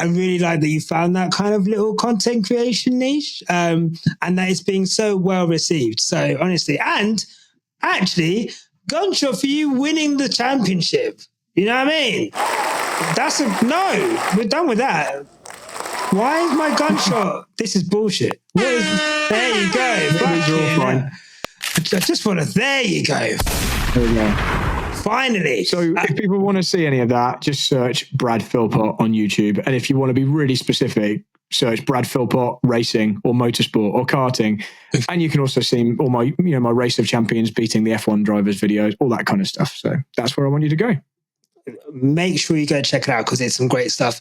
really like that you found that kind of little content creation niche and that it's being so well received. So honestly, and actually gunshot for you winning the championship. You know what I mean? That's a no. We're done with that. Why is my gunshot? This is bullshit. There you go. These are all fine. I just want to. There you go. There we go. Finally. So if people want to see any of that, just search Brad Philpot on YouTube. And if you want to be really specific, search Brad Philpot Racing or Motorsport or Karting. And you can also see all my, my Race of Champions beating the F1 drivers videos, all that kind of stuff. So that's where I want you to go. Make sure you go check it out because it's some great stuff.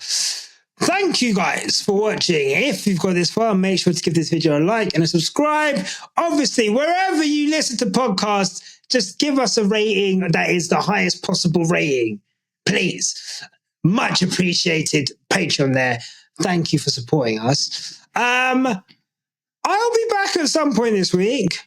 Thank you guys for watching. If you've got this far, make sure to give this video a like and a subscribe. Obviously, wherever you listen to podcasts, just give us a rating that is the highest possible rating, please. Much appreciated. Patreon there. Thank you for supporting us. I'll be back at some point this week.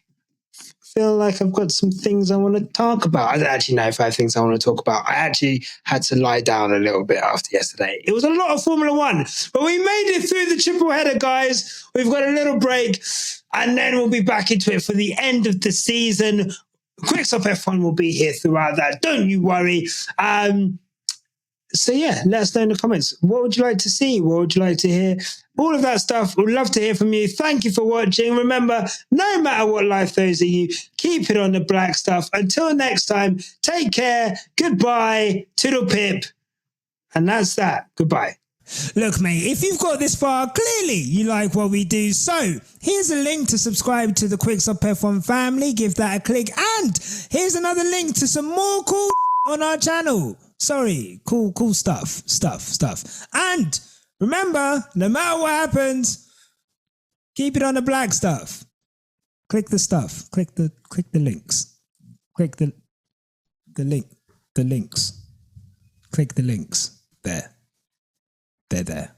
Feel like I've got some things I want to talk about. I don't actually know if I have things I want to talk about. I actually had to lie down a little bit after yesterday. It was a lot of Formula One, but we made it through the triple header, guys. We've got a little break, and then we'll be back into it for the end of the season. Quick Stop F1 will be here throughout that. Don't you worry. So yeah, let us know in the comments. What would you like to see? What would you like to hear? All of that stuff. We'd love to hear from you. Thank you for watching. Remember, no matter what life throws at you, keep it on the black stuff. Until next time, take care. Goodbye. Toodle pip. And that's that. Goodbye. Look, mate, if you've got this far, clearly you like what we do. So here's a link to subscribe to the Quick Stop F1 family. Give that a click. And here's another link to some more cool on our channel. Sorry, cool stuff. And remember, no matter what happens, keep it on the black stuff. Click the stuff. Click the links. Click the links. Click the links. There. They're there.